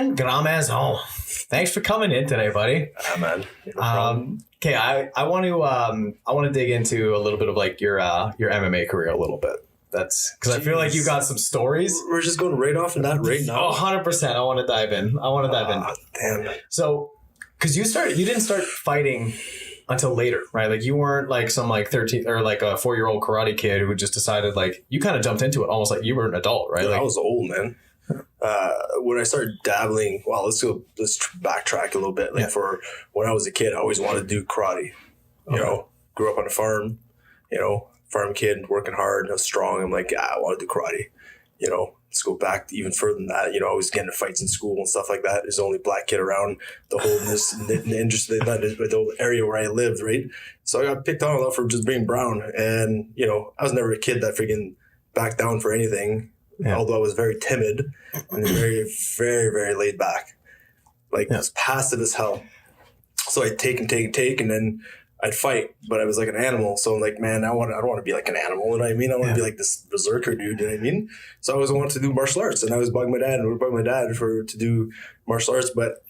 man, Grandmaison. Thanks for coming in today, buddy. Man. Okay, I want to dig into a little bit of like your MMA career a little bit. That's because I feel like you got some stories. We're just going right off in that right now. Oh, 100%. I want to dive in. Damn. So, because you didn't start fighting until later, right? Like you weren't like some like 13 or like a 4-year-old karate kid who just decided like you kind of jumped into it almost like you were an adult, right? Yeah, like, I was old, man. When I started dabbling, let's backtrack a little bit. Like for when I was a kid, I always wanted to do karate. You know, grew up on a farm, farm kid, working hard, I was strong. I'm like, I want to do karate. Let's go back even further than that. I was getting into fights in school and stuff like that. There's the only black kid around the whole the area where I lived, right? So I got picked on a lot for just being brown. And, I was never a kid that freaking backed down for anything. Yeah. Although I was very timid and very, very, very laid back. Like, I was passive as hell. So I'd take, and then I'd fight, but I was like an animal. So I'm like, man, I don't want to be like an animal. You know what I mean? I want to be like this berserker dude. You know what I mean? So I always wanted to do martial arts, and I was bugging my dad to do martial arts. But,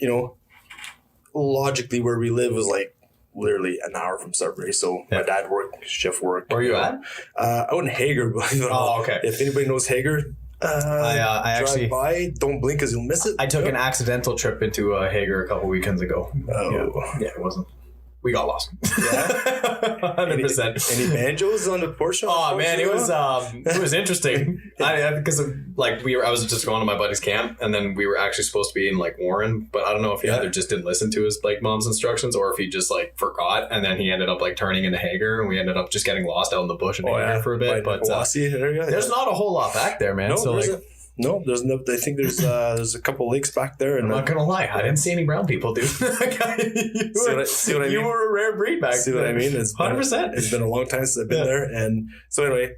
logically where we live was like literally an hour from Sudbury. So my dad worked, shift work. Where are you at? I went in Hager. Oh, okay. If anybody knows Hager, I actually by, don't blink because you'll miss it. I took an accidental trip into Hager a couple weekends ago. Oh. Yeah, it wasn't. We got lost. Yeah, 100%. Any banjos on the porch? Oh man, it was interesting. Because I was just going to my buddy's camp, and then we were actually supposed to be in like Warren, but I don't know if he either just didn't listen to his like mom's instructions, or if he just like forgot, and then he ended up like turning into Hager, and we ended up just getting lost out in the bush in Hager for a bit. But there's not a whole lot back there, man. No, so like. No, there's no. I think there's a couple lakes back there. And I'm not gonna lie, I didn't see any brown people, dude. See what I mean? You were a rare breed back then. See what I mean? 100%. It's been a long time since I've been there, and so anyway,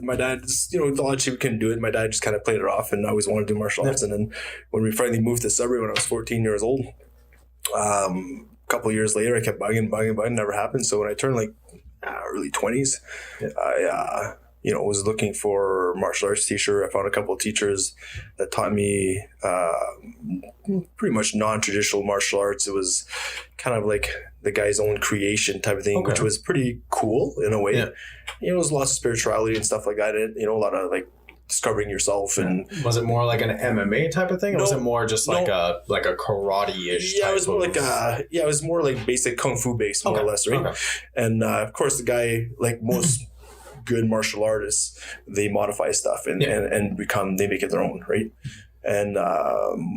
my dad just thought we couldn't do it. My dad just kind of played it off, and I always wanted to do martial arts. And then when we finally moved to Sudbury when I was 14 years old, a couple of years later, I kept bugging, never happened. So when I turned like early 20s, I was looking for martial arts teacher. I found a couple of teachers that taught me pretty much non-traditional martial arts. It was kind of like the guy's own creation type of thing, which was pretty cool in a way. Yeah. There was lots of spirituality and stuff like that. A lot of like discovering yourself. And was it more like an MMA type of thing, or was it more just like a karate-ish? Yeah, it was more it was more like basic kung fu based, more or less, right? Okay. And of course, the guy, like most good martial artists, they modify stuff and they make it their own, right? And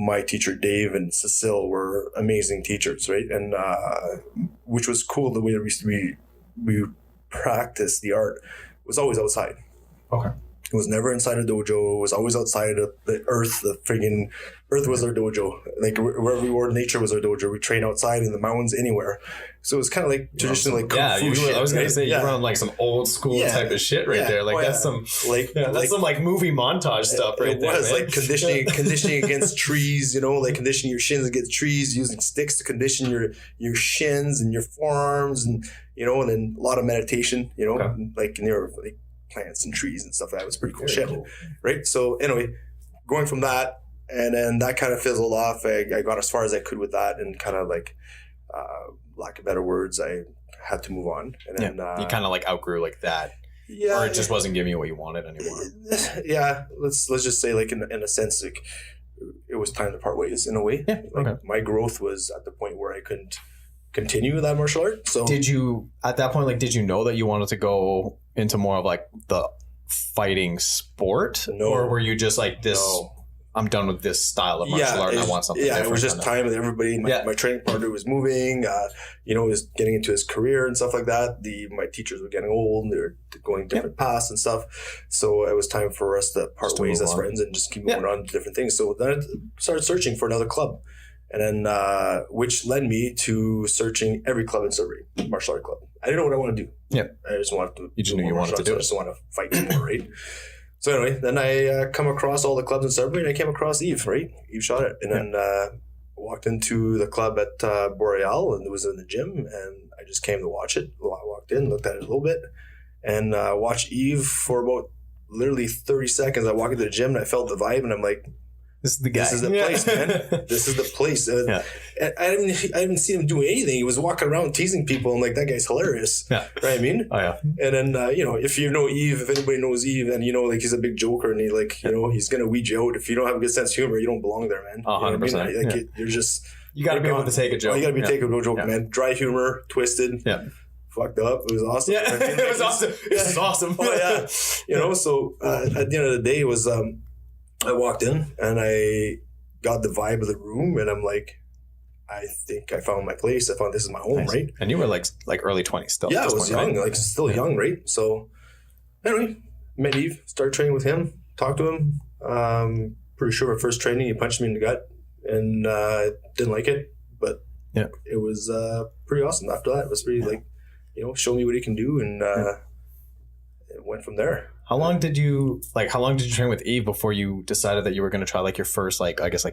my teacher Dave and Cecile were amazing teachers, right? And which was cool. The way that we practiced the art was always outside. Okay. It was never inside a dojo. It was always outside of the earth. The friggin' earth was our dojo. Like wherever we were, nature was our dojo. We trained outside in the mountains, anywhere. So it was kind of like traditionally like kung fu shit. I was gonna say you were on like some old school type of shit right there. Like that's some like movie montage stuff right there. It was like conditioning against trees. Like conditioning your shins against trees, using sticks to condition your shins and your forearms, and and then a lot of meditation. Like near like plants and trees and stuff. That was pretty cool shit, right? So anyway, going from that, and then that kind of fizzled off. I got as far as I could with that, and kind of like, lack of better words, I had to move on. And then you kind of like outgrew like that, or it just wasn't giving you what you wanted anymore. Yeah, let's just say like in a sense, like it was time to part ways in a way. Yeah, my growth was at the point where I couldn't continue that martial art. So did you at that point, like, did you know that you wanted to go into more of like the fighting sport? No. Or were you just like this? No. I'm done with this style of martial art and I want something different. Yeah, it was just time with everybody. My training partner was moving, was getting into his career and stuff like that. My teachers were getting old and they were going different paths and stuff. So it was time for us to part ways as friends and just keep moving on to different things. So then I started searching for another club. And then, which led me to searching every club in Sudbury, martial art club. I didn't know what I wanted to do. Yeah. I just wanted to. You just knew you wanted to do it. I just want to fight more, right? So anyway, then I come across all the clubs in Sudbury, and I came across Eve, right? Eve shot it. And then walked into the club at Boreal, and it was in the gym, and I just came to watch it. Well, I walked in, looked at it a little bit, and watched Eve for about literally 30 seconds. I walked into the gym, and I felt the vibe, and I'm like, This is the guy. This is the place, man. This is the place. I haven't seen him do anything. He was walking around teasing people. I'm like, that guy's hilarious. Yeah. Right? I mean? Oh, yeah. And then, if you know Eve, if anybody knows Eve, and like he's a big joker and he he's going to weed you out. If you don't have a good sense of humor, you don't belong there, man. 100%. You're just... You got to be able to take a joke. You got to be taking a joke, man. Dry humor, twisted. Yeah. Fucked up. It was awesome. Yeah, it was awesome. This is awesome. Oh, yeah. So at the end of the day, it was I walked in and I got the vibe of the room, and I'm like, I think I found my place. I found this is my home, right? And you were like early 20s still. Yeah, I was young, right? Still young, right? So anyway, met Eve, started training with him, talked to him. Pretty sure my first training, he punched me in the gut, and didn't like it, but it was pretty awesome. After that, it was pretty show me what he can do, and it went from there. How long did you train with Eve before you decided that you were going to try your first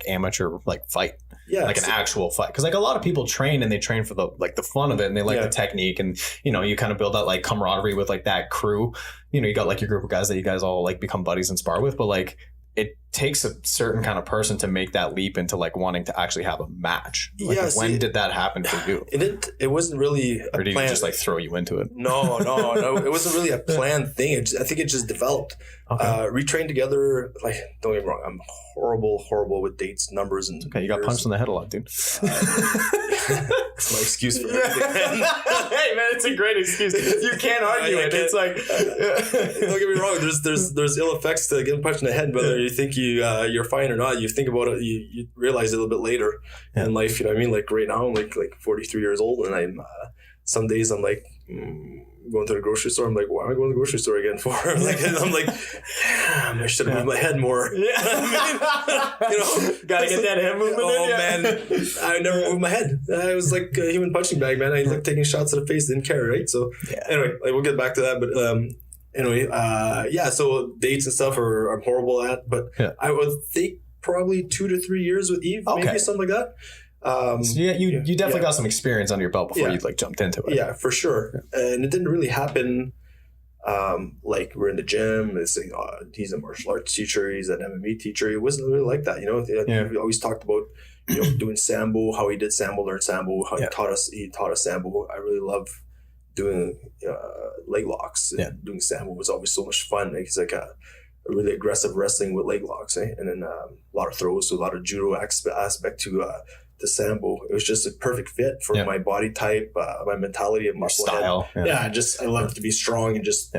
amateur fight? Yeah, an actual fight. Because a lot of people train and they train for the fun of it, and they like the technique, and you kind of build that camaraderie with that crew. You got your group of guys that you guys all become buddies and spar with, but it takes a certain kind of person to make that leap into wanting to actually have a match. When did that happen for you? It wasn't really a or did plan. He just throw you into it? No. It wasn't really a planned thing. I think it just developed. Okay. We trained together. Don't get me wrong, I'm horrible with dates, numbers, and okay. You got punched in the head a lot, dude. It's my excuse for everything. Hey man, it's a great excuse. You can't argue it. It's don't get me wrong. There's ill effects to getting punched in the head, whether you think you're fine or not. You think about it, you realize it a little bit later in life. You know what I mean? Right now, I'm like 43 years old, and I'm some days I'm going to the grocery store. I'm like, why am I going to the grocery store again for? And I'm like, damn, I should have moved my head more. Yeah. Gotta get that head movement. Man, I never moved my head. I was like a human punching bag, man. I taking shots to the face, didn't care, right? So anyway, we'll get back to that, but so dates and stuff I'm horrible at, but I would think probably 2 to 3 years with Eve, maybe something like that. So you definitely got some experience under your belt before you jumped into it. Yeah, for sure. And it didn't really happen we're in the gym, it's he's a martial arts teacher, he's an MMA teacher. It wasn't really like that, We always talked about doing Sambo, how he did Sambo, learned Sambo, how he taught us Sambo. I really love doing leg locks. Doing Sambo was always so much fun. He's a really aggressive wrestling with leg locks, and then a lot of throws, so a lot of judo aspect to the Sambo. It was just a perfect fit for my body type, my mentality and muscle style. I love to be strong and just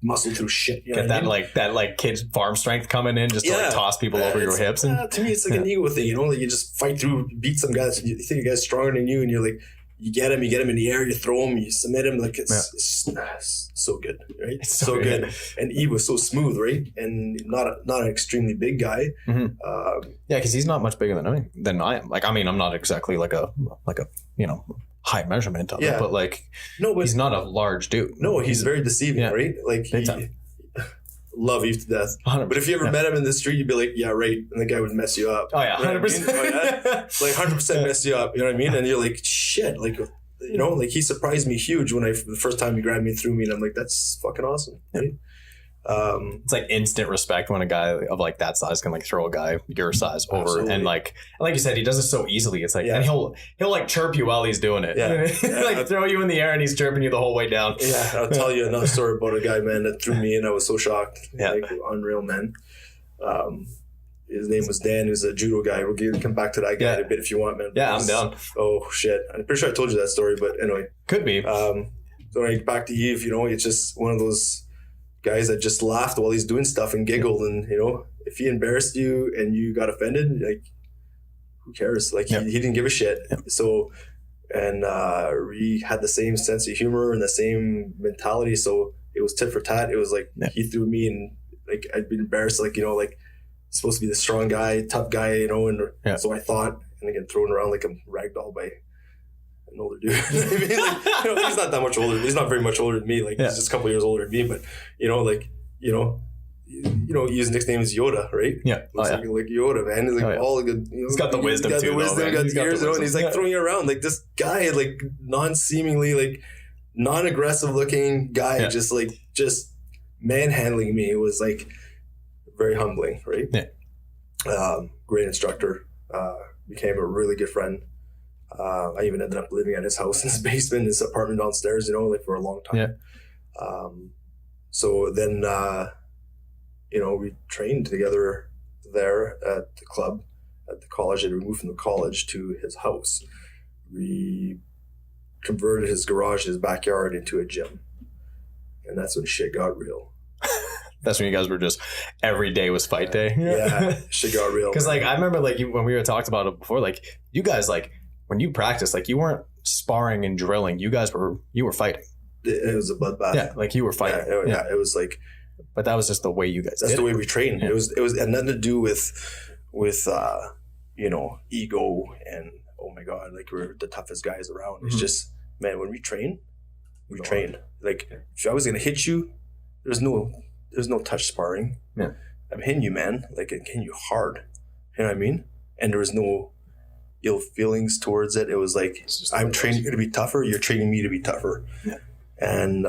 muscle through shit. Get that that kid's farm strength coming in just to toss people over your hips. And to me, it's an ego thing. You just fight through, beat some guys. You think a guy's stronger than you, and you're like, you get him in the air, you throw him, you submit him. It's so good, right? It's so good. And Eve was so smooth, right? And not an extremely big guy. Mm-hmm. Because he's not much bigger than I am. I'm not exactly like a high measurement of it, but he's not a large dude. No, he's very deceiving, right? Love Eve to death. 100%. But if you ever met him in the street, you'd be like, yeah, right. And the guy would mess you up. Oh, yeah, 100%. Right? 100% mess you up. You know what I mean? And you're like, shit. He surprised me huge the first time he grabbed me and threw me. And I'm like, that's fucking awesome. Right? It's instant respect when a guy of that size can throw a guy your size over. Absolutely. And like you said, he does it so easily. It's and he'll chirp you while he's doing it. Throw you in the air and he's chirping you the whole way down. Yeah, I'll tell you another story about a guy, man, that threw me in. I was so shocked. Unreal, man. His name was Dan. He was a judo guy. We'll come back to that guy in a bit if you want, man. Yeah, I'm down. Oh shit, I'm pretty sure I told you that story, but anyway, could be. So back to Eve, it's just one of those guys that just laughed while he's doing stuff and giggled, and if he embarrassed you and you got offended, who cares? He didn't give a shit. So, and we had the same sense of humor and the same mentality, so it was tit for tat. It was he threw me, and I'd been embarrassed, supposed to be the strong guy, tough guy, and so I thought, and again thrown around like a rag doll by an older dude. He's not that much older. He's not very much older than me. He's just a couple years older than me. But his nickname is Yoda, right? Yeah, like Yoda, man. He's all the good. He's got the wisdom too. Got the ears, and he's throwing you around this guy, non-seemingly non-aggressive looking guy, just manhandling me. It was very humbling, right? Yeah. Great instructor. Became a really good friend. I even ended up living at his house in his basement, his apartment downstairs, you know, like for a long time. Yeah. So then, you know, we trained together there at the club, at the college, and we moved from the college to his house. We converted his garage, his backyard, into a gym. And that's when shit got real. That's when you guys were just, every day was fight day. Yeah, shit got real. Because like I remember like when we were talked about it before, like you guys, like when you practiced, like you weren't sparring and drilling. You were fighting. It was a bloodbath. Yeah, like you were fighting. Yeah, it was like. But that was just the way you guys. That's did the way it. we trained. Yeah. It was had nothing to do with you know, ego and oh my god, like we're the toughest guys around. Mm-hmm. It's just, man, when we train. Like if I was gonna hit you, there's no touch sparring. Yeah. I'm hitting you, man. Like I'm hitting you hard. You know what I mean? And there was no ill feelings towards it. It was like, I'm training you to be tougher. You're training me to be tougher. Yeah. And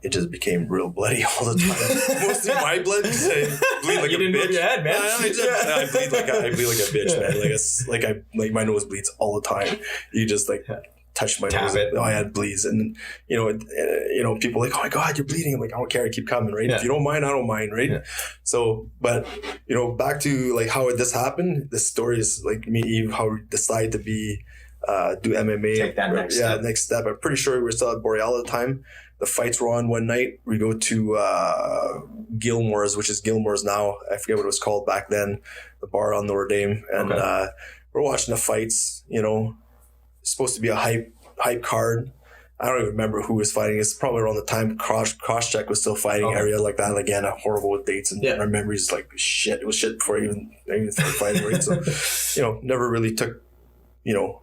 it just became real bloody all the time. Mostly my blood. Because I bleed like you a didn't bitch. Move your head, man. I bleed like a bitch, man. Like my nose bleeds all the time. You just like touch my nose. It. Oh, yeah, it bleeds. And you know, people are like, oh my god, you're bleeding. I'm like, I don't care. I keep coming, right? Yeah. If you don't mind, I don't mind, right? Yeah. So, but you know, back to like how this happened. The story is like me, Eve, how we decided to be do MMA. Take that next step. Next step. I'm pretty sure we were still at Boreal at the time. The fights were on one night. We go to Gilmore's, which is Gilmore's now. I forget what it was called back then. The bar on Notre Dame, and we're watching the fights. You know, it's supposed to be a hype card. I don't even remember who was fighting. It's probably around the time Crosscheck was still fighting, area like that. And again, horrible with dates, and our memories like shit. It was shit before I even started fighting. Right? So, you know, never really took, you know.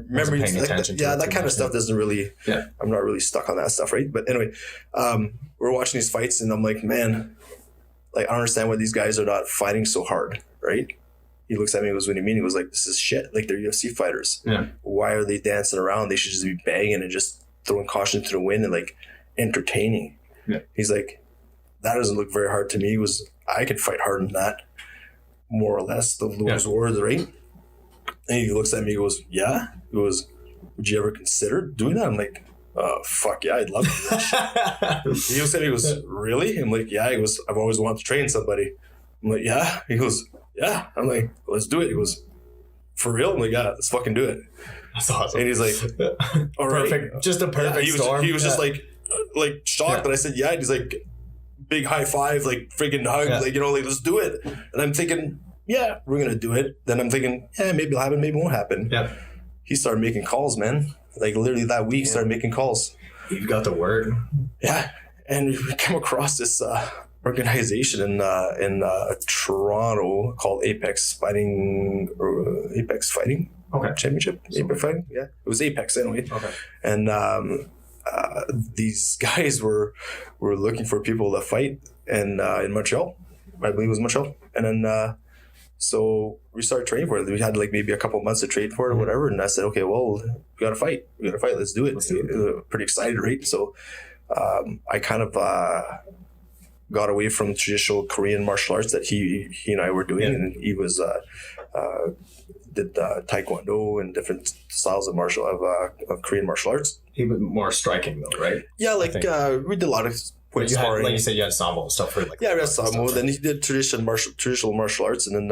Memories, like that kind of stuff doesn't really. Yeah. I'm not really stuck on that stuff, right? But anyway, we're watching these fights, and I'm like, man, like I don't understand why these guys are not fighting so hard, right? He looks at me and goes, "What do you mean?" He goes, "Like this is shit. Like they're UFC fighters. Yeah. Why are they dancing around? They should just be banging and just throwing caution to the wind and like entertaining." Yeah. He's like, "That doesn't look very hard to me." He was, I could fight harder than that, more or less. Those words, right? And he looks at me and goes, yeah? He goes, would you ever consider doing that? I'm like, fuck yeah, I'd love to do that shit. He looks at me and goes, really? I'm like, yeah. He goes, I've always wanted to train somebody. I'm like, yeah? He goes, yeah. I'm like, let's do it. He goes, for real? I'm like, yeah, let's fucking do it. That's awesome. And he's like, all right. Perfect. Just a perfect storm. He was just like shocked that I said, yeah. And he's like, big high five, like freaking hug, like, you know, like, let's do it. And I'm thinking, yeah, we're going to do it. Then I'm thinking, yeah, maybe it'll happen, maybe it won't happen. Yeah. He started making calls, man. Like literally that week, started making calls. You've got the word. Yeah. And we came across this organization in Toronto called Apex Fighting. Okay. Championship. Apex Fighting. Yeah. It was Apex anyway. Okay. And these guys were looking for people to fight in Montreal. I believe it was Montreal. And then so we started training for it. We had like maybe a couple months to train for it or whatever. And I said, okay, well, we got to fight. Let's do it. Pretty excited, right? So I kind of got away from traditional Korean martial arts that he and I were doing. Yeah. And he was did Taekwondo and different styles of Korean martial arts. He was more striking though, right? Yeah, like we did a lot of like you said, you had sambo stuff for like. Yeah, we had sambo. Then he did traditional martial arts, and then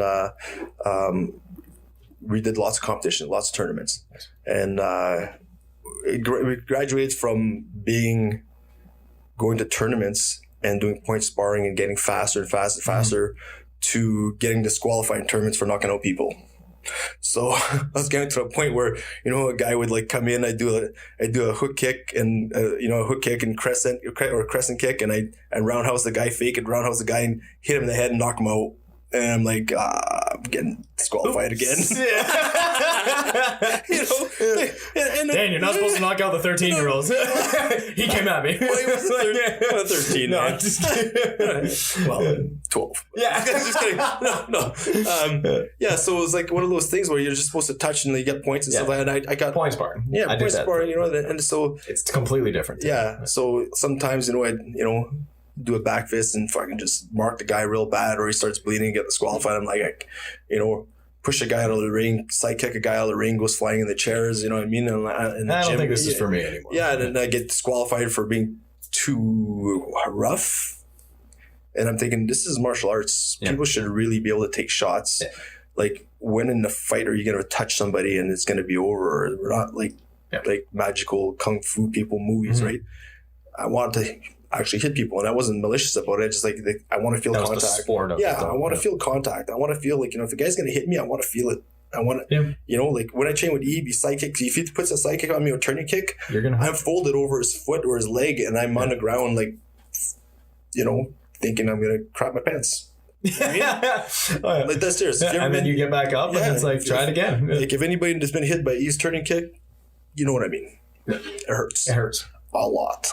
we did lots of competition, lots of tournaments, nice. And we graduated from going to tournaments and doing point sparring and getting faster and faster to getting disqualified in tournaments for knocking out people. So I was getting to a point where, you know, a guy would like come in, I do a hook kick and a hook kick and crescent kick, and I roundhouse the guy, fake and roundhouse the guy and hit him in the head and knock him out. And I'm like, I'm getting disqualified again. You know, Dan, you're not supposed to knock out the 13-year-olds. He came at me. Well, he was 13. No, I'm just kidding. Well, 12. Yeah, just kidding. No. Yeah, so it was like one of those things where you're just supposed to touch and you get points and stuff like that. I got point sparring. Yeah, point sparring. You know, and so it's completely different. Yeah. So sometimes, you know, do a back fist and fucking just mark the guy real bad, or he starts bleeding, get disqualified. I'm like, push a guy out of the ring, side kick a guy out of the ring, goes flying in the chairs. You know what I mean? And I don't think this is for me anymore. Yeah, and then I get disqualified for being too rough. And I'm thinking, this is martial arts. People should really be able to take shots. Yeah. Like, when in the fight are you going to touch somebody and it's going to be over? We're not like magical kung fu people movies, right? I want to actually hit people, and I wasn't malicious about it. Just like I want to feel contact. The sport of I want to feel contact. I want to feel like, if a guy's going to hit me, I want to feel it. I want to, like when I train with Eb, sidekick. If he puts a sidekick on me or turning kick, I'm folded over his foot or his leg, and I'm on the ground, like, thinking I'm going to crap my pants. You know what I mean? Like, that's serious. And then you get back up and it's like, try it again. Like, if anybody has been hit by E's turning kick, you know what I mean. It hurts. It hurts a lot,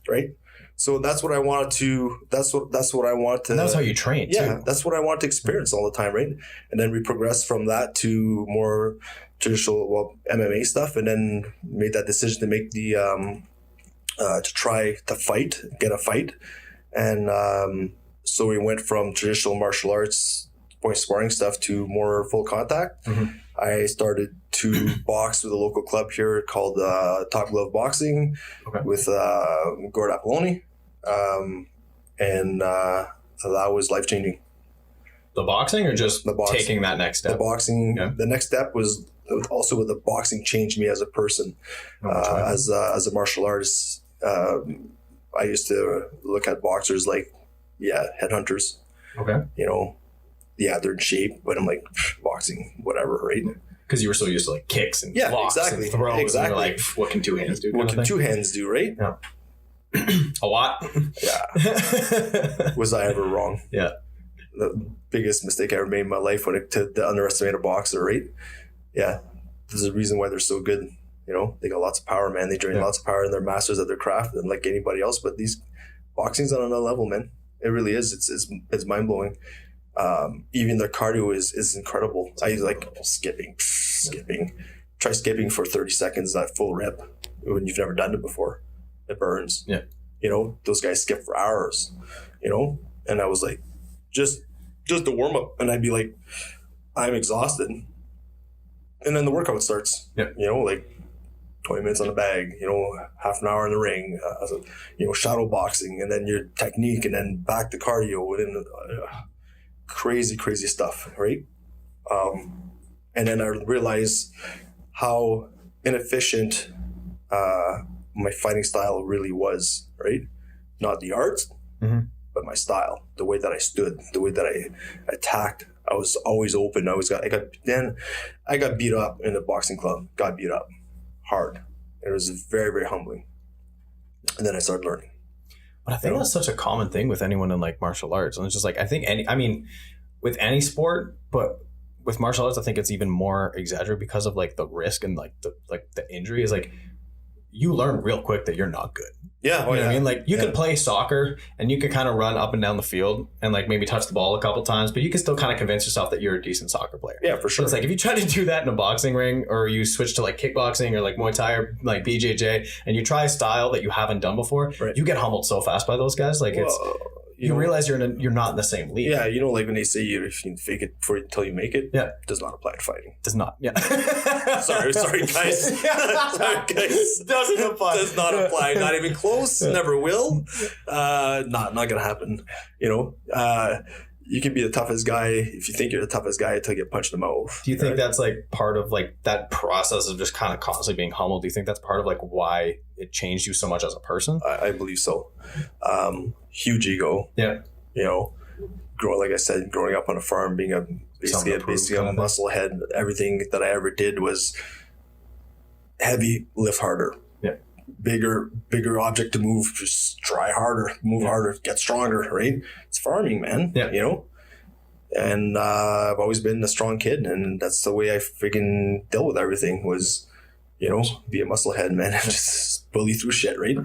right? So that's what I wanted to. That's what I want to. And that's how you train. Yeah, too. That's what I want to experience all the time, right? And then we progressed from that to more traditional, MMA stuff, and then made that decision to make the to try to fight, get a fight, and so we went from traditional martial arts, point sparring stuff, to more full contact. Mm-hmm. I started to box with a local club here called Top Glove Boxing with Gord Apolloni. And that was life-changing. The boxing, or just taking that next step? The boxing. Yeah. The next step was also with the boxing changed me as a person, as a martial artist. I used to look at boxers like, headhunters. Okay. They're in shape, but I'm like, boxing, whatever, right? Because you were so used to like kicks and blocks and throws. Exactly. And like, what can two hands do? What can two hands do, right? Yeah. A lot. Yeah. Was I ever wrong? Yeah. The biggest mistake I ever made in my life to underestimate a boxer, right? Yeah. There's a reason why they're so good. They got lots of power, man. They drain lots of power, and they're masters at their craft, and like anybody else. But these boxing's on another level, man. It really is. It's mind blowing. Even their cardio is incredible. I use like skipping. Try skipping for 30 seconds, that full rep, when you've never done it before. It burns. Yeah. Those guys skip for hours, and I was like, just a warm up. And I'd be like, I'm exhausted. And then the workout starts, like 20 minutes on the bag, half an hour in the ring, shadow boxing, and then your technique, and then back to cardio, and then crazy stuff, right? And then I realized how inefficient my fighting style really was, right? Not the art, but my style, the way that I stood, the way that I attacked. I was always open. I got beat up in the boxing club. Got beat up hard. It was very, very humbling. And then I started learning. But I think that's such a common thing with anyone in like martial arts. And it's just like, with any sport, but with martial arts, I think it's even more exaggerated because of like the risk and like the injury is like, you learn real quick that you're not good. Yeah. You know what I mean? Like you could play soccer and you could kind of run up and down the field and like maybe touch the ball a couple times, but you can still kind of convince yourself that you're a decent soccer player. Yeah, for sure. But it's like, if you try to do that in a boxing ring, or you switch to like kickboxing or like Muay Thai or like BJJ, and you try a style that you haven't done before, you get humbled so fast by those guys. Like you realize you're not in the same league. Yeah, like when they say if you can fake it until you make it. Yeah, does not apply to fighting. Does not. Yeah. sorry, guys. Sorry, guys. Doesn't apply. Does not apply. Not even close. Never will. Not gonna happen. You can be the toughest guy if you think you're the toughest guy until you get punched in the mouth. Do you think that's like part of like that process of just kind of constantly being humbled? Do you think that's part of like why it changed you so much as a person? I believe so. Huge ego. Yeah. Like I said, growing up on a farm, being basically a musclehead. Everything that I ever did was heavy, lift harder. Yeah. Bigger object to move, just try harder, move harder, get stronger, right? It's farming, man. Yeah. And I've always been a strong kid, and that's the way I freaking dealt with everything was, be a musclehead, man, and just bully through shit, right?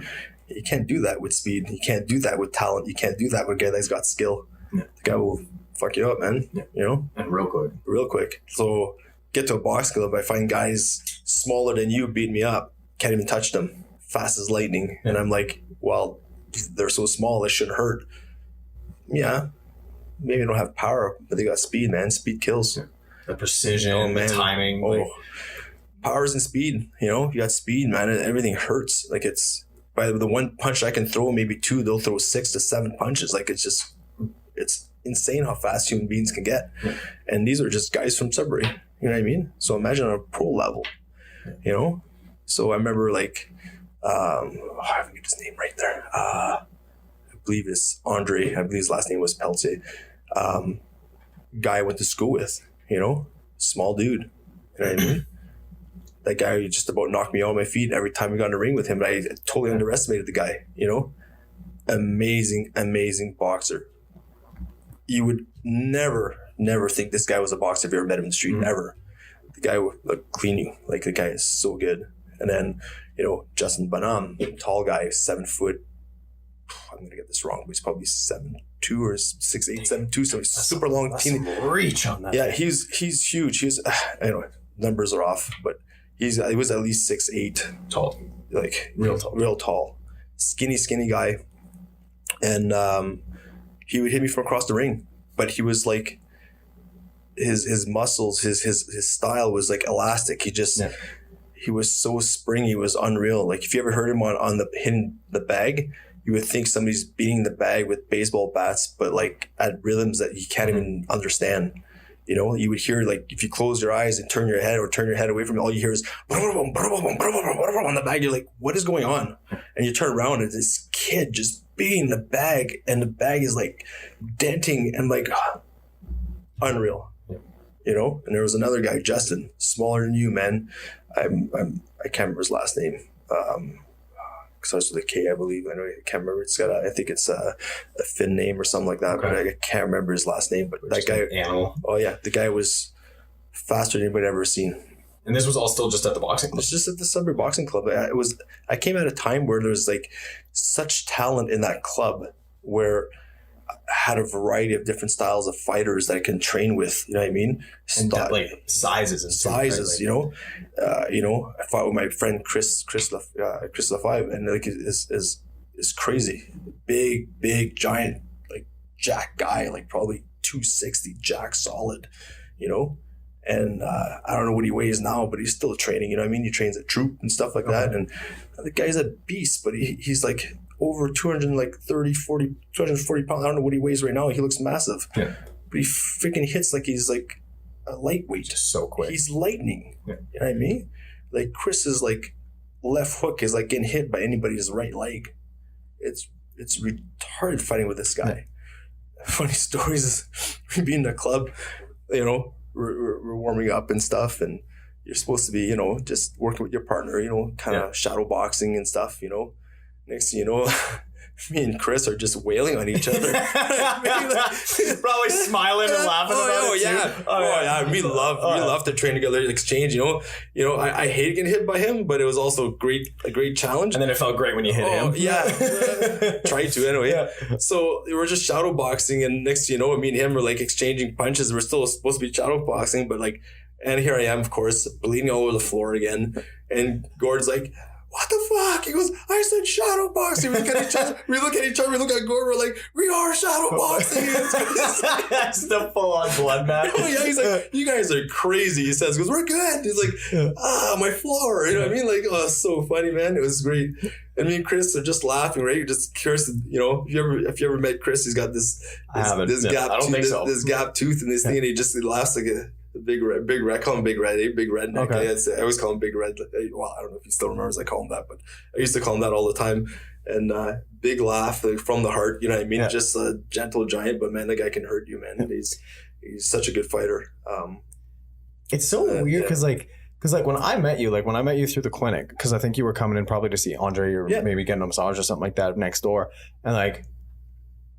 You can't do that with speed. You can't do that with talent. You can't do that with a guy that's got skill. Yeah. The guy will fuck you up, man. Yeah. And real quick. So get to a box club, I find guys smaller than you beat me up. Can't even touch them. Fast as lightning. Yeah. And I'm like, well, they're so small, they shouldn't hurt. Yeah, maybe they don't have power, but they got speed, man. Speed kills. The precision, the timing. Powers and speed. You got speed, man. Everything hurts. Like it's by the one punch I can throw, maybe two, they'll throw 6 to 7 punches. Like it's insane how fast human beings can get. Yeah. And these are just guys from Sudbury. You know what I mean? So imagine on a pro level. So I remember like, I forget his name right there. I believe it's Andre. I believe his last name was Peltier. Guy I went to school with, small dude. You know what I mean? That guy just about knocked me on my feet every time we got in the ring with him. But I totally underestimated the guy, Amazing, amazing boxer. You would never think this guy was a boxer if you ever met him in the street, ever. The guy would clean you. Like, the guy is so good. And then, Justin Bonham, tall guy, 7 foot. I'm going to get this wrong, but he's probably 7'2" or 6'8", 7'2", so he's super long. That's some reach on that. Yeah, he's huge. Anyway, numbers are off, but he was at least 6'8". Tall. Like, real tall. Skinny guy. And he would hit me from across the ring, but he was like, his muscles, his style was like elastic. He was so springy, it was unreal. Like, if you ever heard him on hitting the bag, you would think somebody's beating the bag with baseball bats, but like at rhythms that you can't even understand. You would hear, like, if you close your eyes and turn your head away from it, all you hear is on the bag. You're like, what is going on? And you turn around and this kid just beating the bag, and the bag is like denting and like unreal. And there was another guy, Justin, smaller than you, man. I can't remember his last name. Starts with a K, I believe. I can't remember. I think it's a Finn name or something like that. Okay. But I can't remember his last name. But that guy, oh yeah, the guy was faster than anybody I'd ever seen. And this was all still just at the boxing club? It's just at the Sudbury Boxing Club. I came at a time where there was like such talent in that club, where I had a variety of different styles of fighters that I can train with. You know what I mean? And like sizes and sizes. Right? I fought with my friend Chris LaFive, and like is crazy, big giant, like jack guy, like probably 260, jack solid, And I don't know what he weighs now, but he's still training. You know what I mean? He trains at Troop and stuff like that. And the guy's a beast, but he's like over 240 pounds. I don't know what he weighs right now. He looks massive. Yeah. But he freaking hits like he's like a lightweight. Just so quick. He's lightning. Yeah. You know what I mean? Like, Chris's like left hook is like getting hit by anybody's right leg. It's retarded fighting with this guy. Yeah. Funny stories is we be in the club, we're warming up and stuff, and you're supposed to be, just working with your partner, kind of shadow boxing and stuff, Next thing you know, me and Chris are just wailing on each other. Probably smiling and laughing about it too. Yeah. We love to train together, exchange. I hated getting hit by him, but it was also a great challenge. And then it felt great when you hit him. Yeah, try to anyway. Yeah. So we were just shadow boxing, and next thing you know, me and him were like exchanging punches. We're still supposed to be shadow boxing, but like, and here I am, of course, bleeding all over the floor again. And Gord's like, what the fuck? He goes, I said shadow boxing. We look at each other, we look at Gordon, we're like, we are shadow boxing. That's the full on blood match. Oh yeah, he's like, you guys are crazy. He says, we're good. He's like, my floor. You know what I mean? Like, oh, it's so funny, man. It was great. And me and Chris are just laughing, right? You're just curious, if you ever met Chris, he's got this gap tooth and this thing, and he laughs like a big red. I call him Big Red. Big Red. Okay. I always call him Big Red. Well, I don't know if he still remembers I call him that, but I used to call him that all the time. And big laugh, like, from the heart. You know what I mean? Yeah. Just a gentle giant, but man, the guy can hurt you, man. He's such a good fighter. It's so weird because when I met you through the clinic, because I think you were coming in probably to see Andre or maybe getting a massage or something like that next door, and like,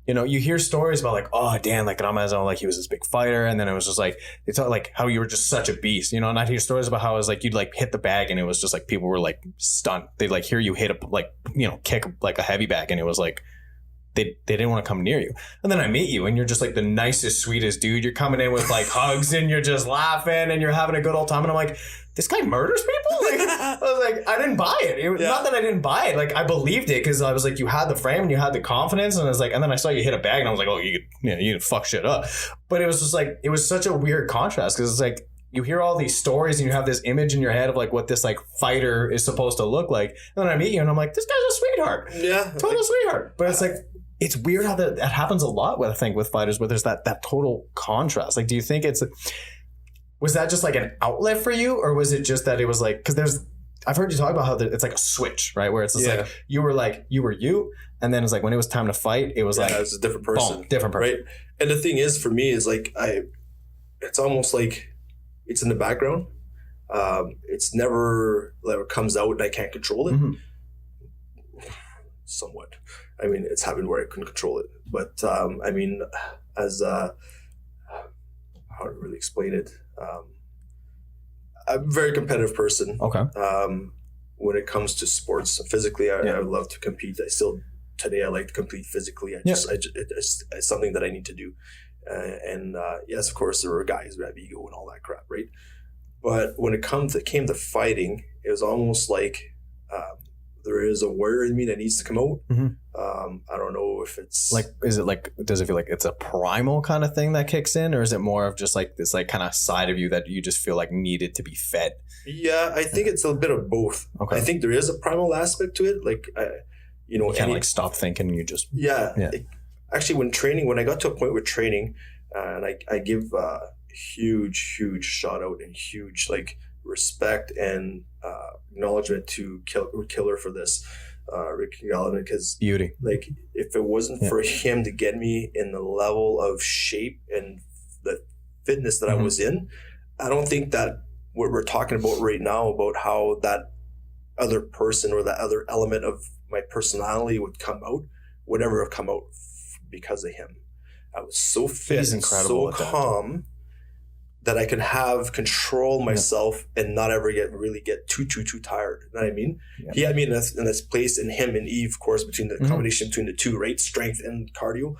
you hear stories about like, oh, Dan, like Grandmaison, like he was this big fighter, and then it was just like, it's not like how you were just such a beast, and I'd hear stories about how it was like you'd like hit the bag and it was just like people were like stunned. They'd like hear you hit a like, kick like a heavy bag, and it was like they didn't want to come near you. And then I meet you and you're just like the nicest, sweetest dude. You're coming in with like hugs and you're just laughing and you're having a good old time. And I'm like, this guy murders people? Like, I was like, I didn't buy it. Not that I didn't buy it. Like, I believed it because I was like, you had the frame and you had the confidence. And I was like, and then I saw you hit a bag and I was like, oh, you could fuck shit up. But it was just like, it was such a weird contrast because it's like, you hear all these stories and you have this image in your head of like what this like fighter is supposed to look like. And then I meet you and I'm like, this guy's a sweetheart. Yeah. Total sweetheart. But it's like, it's weird how that happens a lot with, I think, with fighters where there's that total contrast. Like, do you think was that just like an outlet for you, or was it just that it was like, because I've heard you talk about how it's like a switch, right? Where it's just like you were you, and then it's like when it was time to fight, it was like, it was a different person. Boom, different person. Right. And the thing is, for me, is like, it's almost like it's in the background. It's never like it comes out and I can't control it. Mm-hmm. Somewhat. I mean, it's happened where I couldn't control it. But I mean, as how to really explain it? I'm a very competitive person. Okay. When it comes to sports, physically, I love to compete. Today I like to compete physically. It's something that I need to do. And yes, of course, there were guys who have ego and all that crap, right? But when it came to fighting, it was almost like there is a warrior in me that needs to come out. Mm-hmm. I don't know if it's like, is it like, does it feel like it's a primal kind of thing that kicks in, or is it more of just like this like kind of side of you that you just feel like needed to be fed? Yeah, I think it's a bit of both. Okay. I think there is a primal aspect to it. Like, you can't like stop thinking. You just actually, when I got to a point with training, and I give huge shout out and huge like respect and acknowledgement to Killer for this, Rick Gallivan, because beauty. Like, if it wasn't for him to get me in the level of shape and the fitness that I was in, I don't think that what we're talking about right now about how that other person or that other element of my personality would never have come out because of him. I was so fit and so calm that I could have control myself and not ever get too tired. You know what I mean? Yeah. He had me in this place, in him and Eve, of course, between the combination between the two, right? Strength and cardio.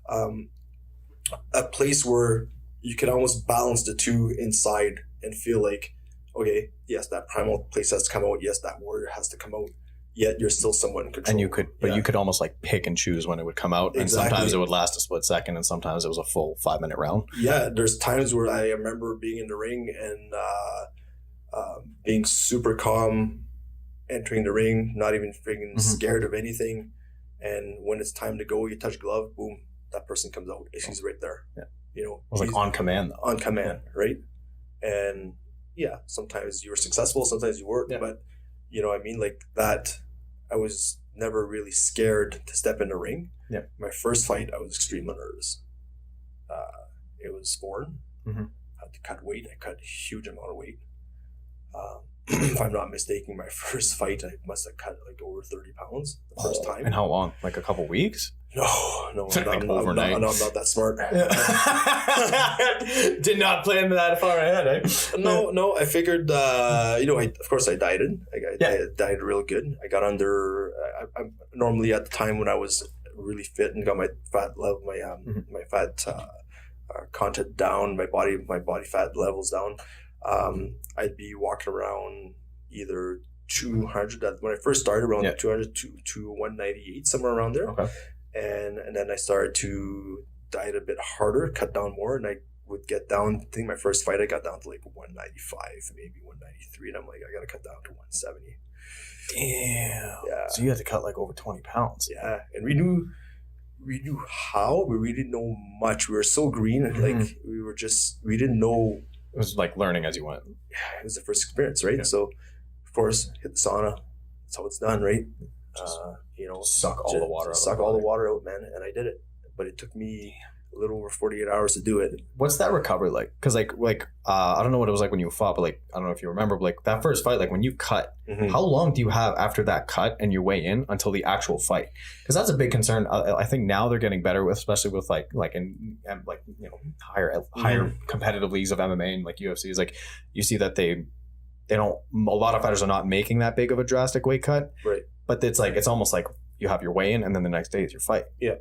A place where you can almost balance the two inside and feel like, okay, yes, that primal place has to come out. Yes, that warrior has to come out. Yet you're still somewhat in control. And you could almost like pick and choose when it would come out. And sometimes it would last a split second and sometimes it was a full 5-minute round. Yeah. There's times where I remember being in the ring and being super calm, entering the ring, not even freaking scared of anything. And when it's time to go, you touch glove, boom, that person comes out. She's right there. Yeah. You know, it was like on command though. On command, right? And yeah, sometimes you were successful, sometimes you weren't. Yeah. But you know what I mean? Like that, I was never really scared to step in the ring. Yeah. My first fight, I was extremely nervous. It was foreign. I had to cut weight. I cut a huge amount of weight. If I'm not mistaken, my first fight, I must have cut like over 30 pounds the first time. And how long? Like a couple weeks? No, like overnight. I'm not that smart. Yeah. Did not plan that far ahead, eh? No. I figured, of course I dieted. I dieted real good. I got under, I'm normally at the time when I was really fit and got my fat level, my fat content down, my body fat levels down. I'd be walking around either 200, when I first started, around 200 to 198, somewhere around there. Okay. And then I started to diet a bit harder, cut down more, and I would get down. I think my first fight I got down to like 195, maybe 193, and I'm like, I gotta cut down to 170. Damn. Yeah. So you had to cut like over 20 pounds. Yeah, and we knew how, but we didn't know much. We were so green, and like we didn't know. It was like learning as you went. Yeah, it was the first experience, right? Yeah. So, of course, hit the sauna. That's how it's done, right? Suck all the water out, man. And I did it, but it took me a little over 48 hours to do it. What's that recovery like? Because like I don't know what it was like when you fought, but like I don't know if you remember, but like that first fight, like when you cut, how long do you have after that cut and you weigh in until the actual fight? Because that's a big concern. I think now they're getting better with, especially with higher competitive leagues of MMA and like UFC is like you see that they don't. A lot of fighters are not making that big of a drastic weight cut, right? But it's like it's almost like you have your weigh-in and then the next day is your fight. Yeah.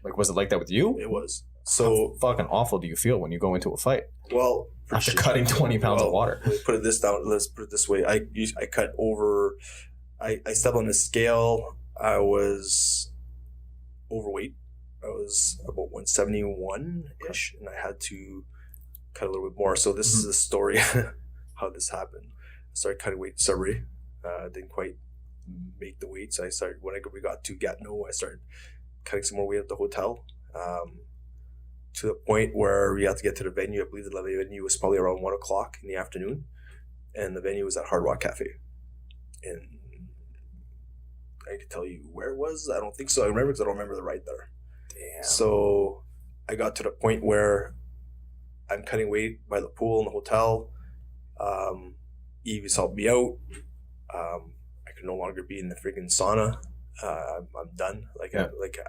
Like, was it like that with you? It was. So fucking awful do you feel when you go into a fight? Well, after cutting 20 pounds of water. Let's put it this way. I cut over. I stepped on a scale. I was overweight. I was about 171-ish, and I had to cut a little bit more. So this is the story how this happened. I started cutting weight in Sudbury. Didn't quite make the weight, so I started when we got to Gatineau. I started cutting some more weight at the hotel. To the point where we had to get to the venue. I believe the venue was probably around 1 o'clock in the afternoon, and the venue was at Hard Rock Cafe. And I can tell you where it was. I don't think so. I remember because I don't remember the ride there. Damn. So I got to the point where I'm cutting weight by the pool in the hotel. Eve has helped me out. I can no longer be in the freaking sauna. I'm done.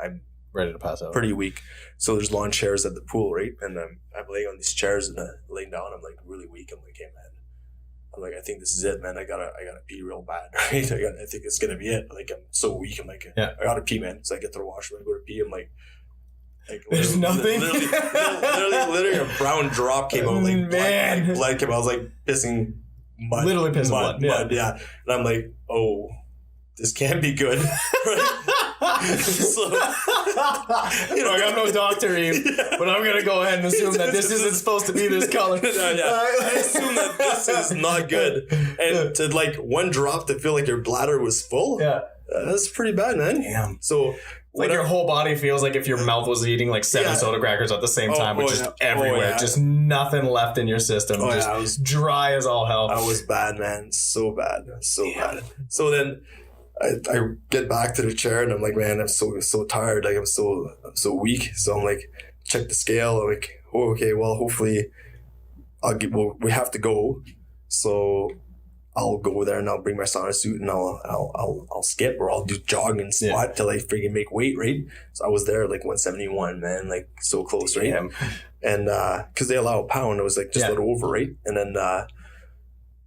I'm ready to pass out. Pretty weak. So there's lawn chairs at the pool, right? And I'm laying on these chairs and laying down. I'm like really weak. I'm like, hey man, I think this is it, man. I gotta pee real bad, right? I think it's gonna be it. Like I'm so weak. I'm like, I gotta pee, man. So I get to the washroom. I go to pee. I'm like there's nothing. Literally a brown drop came out. Like blood came out. I was like pissing mud. Literally pissing mud. Yeah. And I'm like, oh, this can't be good. So, I got no doctor, Eve, but I'm gonna go ahead and assume that this isn't supposed to be this color. I assume that this is not good, and to like one drop to feel like your bladder was full. That's pretty bad, man. Damn. So like your whole body feels like if your mouth was eating like 7 soda crackers at the same time, which is everywhere, just nothing left in your system, just was dry as all hell. I was bad, man, so bad. So then. I get back to the chair and I'm like, man, I'm so tired. Like I'm so weak. So I'm like, check the scale. I'm like, oh, okay, well, hopefully we have to go. So I'll go there and I'll bring my sauna suit and I'll skip or I'll do jog and squat till I freaking make weight, right? So I was there like 171, man, like so close, right? Damn. And cause they allow a pound, I was like just a little over, right? And then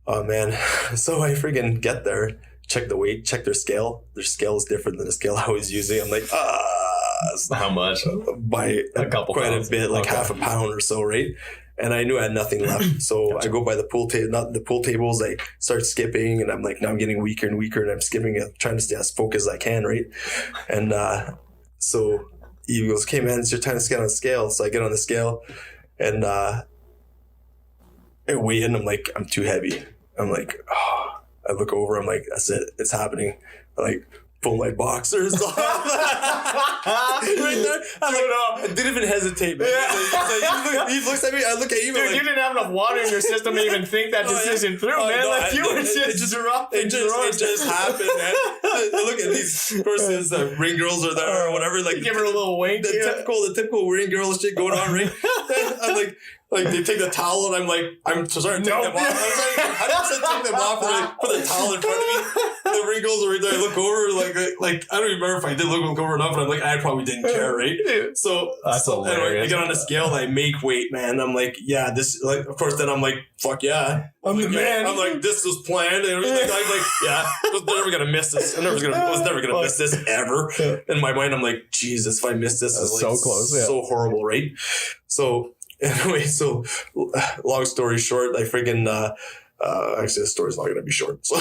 oh man, so I freaking get there. Check the weight, check their scale. Their scale is different than the scale I was using. I'm like, how much? By a couple quite pounds. A bit, like half a pound or so, right? And I knew I had nothing left. So I go by the pool tables. I start skipping and I'm like, now I'm getting weaker and weaker and I'm skipping and trying to stay as focused as I can, right? And so he goes, okay, man, it's your time to get on the scale. So I get on the scale and I weigh in. I'm like, I'm too heavy. I'm like, oh. I look over, I'm like, that's it, it's happening. I like pull my boxers off. Right there. I didn't even hesitate, man. He looks at me, I look at you. Dude, like, you didn't have enough water in your system to even think that decision through, man. No, like you were just dropping. It just happened, man. I look at these persons, ring girls are there or whatever. Like, you give her a little wink. The typical ring girl shit going on, right? I'm like they take the towel and I'm starting to take them off. I just take them off and put the towel in front of me. The ring girls are right there. I look over like I don't even remember if I did look over enough, but I'm like, I probably didn't care, right? So anyway, I get on the scale and I make weight, man. I'm like, yeah, this like of course then I'm like, fuck yeah. I'm the man. I'm like, this was planned and everything. I'm like, yeah, I was never gonna miss this. I was never gonna miss this ever. In my mind, I'm like, Jesus, if I miss this, it's like so close. So horrible, right? So anyway, so long story short, I freaking actually the story's not gonna be short. So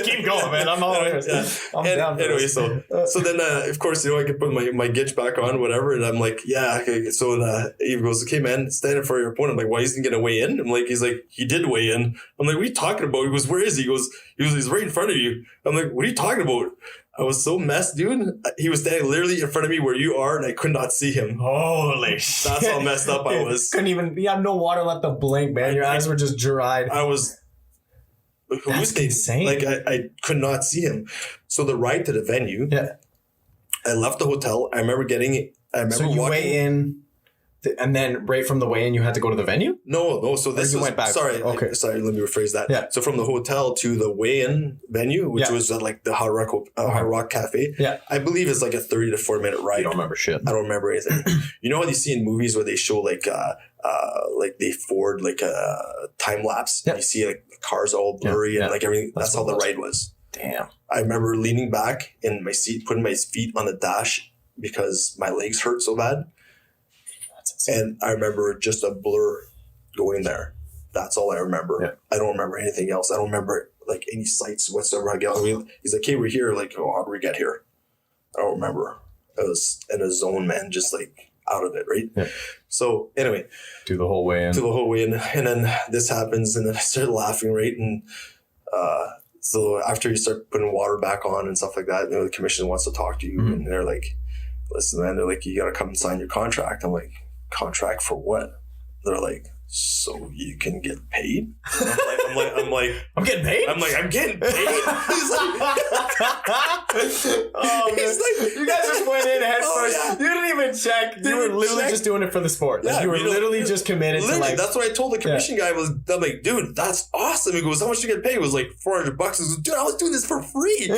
keep going, man. I'm all ears. I'm down for anyway, this. so then of course, I can put my gitch back on, whatever, and I'm like, yeah, okay. So Eve goes, okay, man, stand in for your opponent. I'm like, why isn't he gonna weigh in? He's like, he did weigh in. I'm like, what are you talking about? He goes, where is he? He goes, he's right in front of you. I'm like, what are you talking about? I was so messed, dude. He was standing literally in front of me where you are, and I could not see him. Holy shit. That's how messed up I was. You have no water left to blink, man. Your eyes were just dried. I was... That's insane. Like, I could not see him. So the ride to the venue, I left the hotel. I remember so you weigh in... And then right from the weigh-in, you had to go to the venue? No. So this went back. Sorry. Okay. Sorry. Let me rephrase that. Yeah. So from the hotel to the weigh-in venue, which was at like the Hard Rock Cafe. Yeah. I believe it's like a 30 to 40 minute ride. You don't remember shit. I don't remember anything. You know how you see in movies where they show like they forward like a time lapse. Yeah. You see like the cars all blurry and like everything. That's how the ride was. Damn. I remember leaning back in my seat, putting my feet on the dash because my legs hurt so bad. That's insane. And I remember just a blur going there. That's all I remember. Yeah. I don't remember anything else. I don't remember like any sights whatsoever. He's like, hey, we're here. Like, oh, how do we get here? I don't remember. I was in a zone, man, just like out of it, right? Yeah. So anyway. Do the whole way in. And then this happens and then I started laughing, right? And so after you start putting water back on and stuff like that, the commission wants to talk to you and they're like, listen, man, they're like, you got to come and sign your contract. I'm like, contract for what? They're like, so you can get paid? I'm like, I'm getting paid? I'm like, I'm getting paid? He's like, oh, he's like, you guys just went in head first. Yeah. You didn't even check. You were literally just doing it for the sport. Like, you were literally just committed to like. That's what I told the commission guy. I'm like, dude, that's awesome. He goes, how much you get paid? It was like $400. He goes, dude, I was doing this for free. He's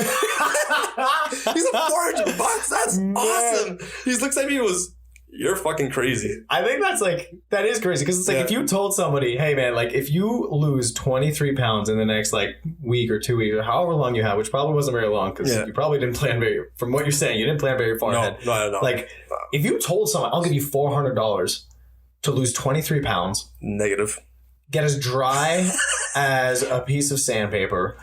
like, $400. That's awesome. He looks at me and goes, you're fucking crazy. I think that is crazy because it's like if you told somebody, hey man, like if you lose 23 pounds in the next like week or 2 weeks or however long you have, which probably wasn't very long because you probably didn't plan from what you're saying, you didn't plan very far ahead. No. Like if you told someone, I'll give you $400 to lose 23 pounds. Negative. Get as dry as a piece of sandpaper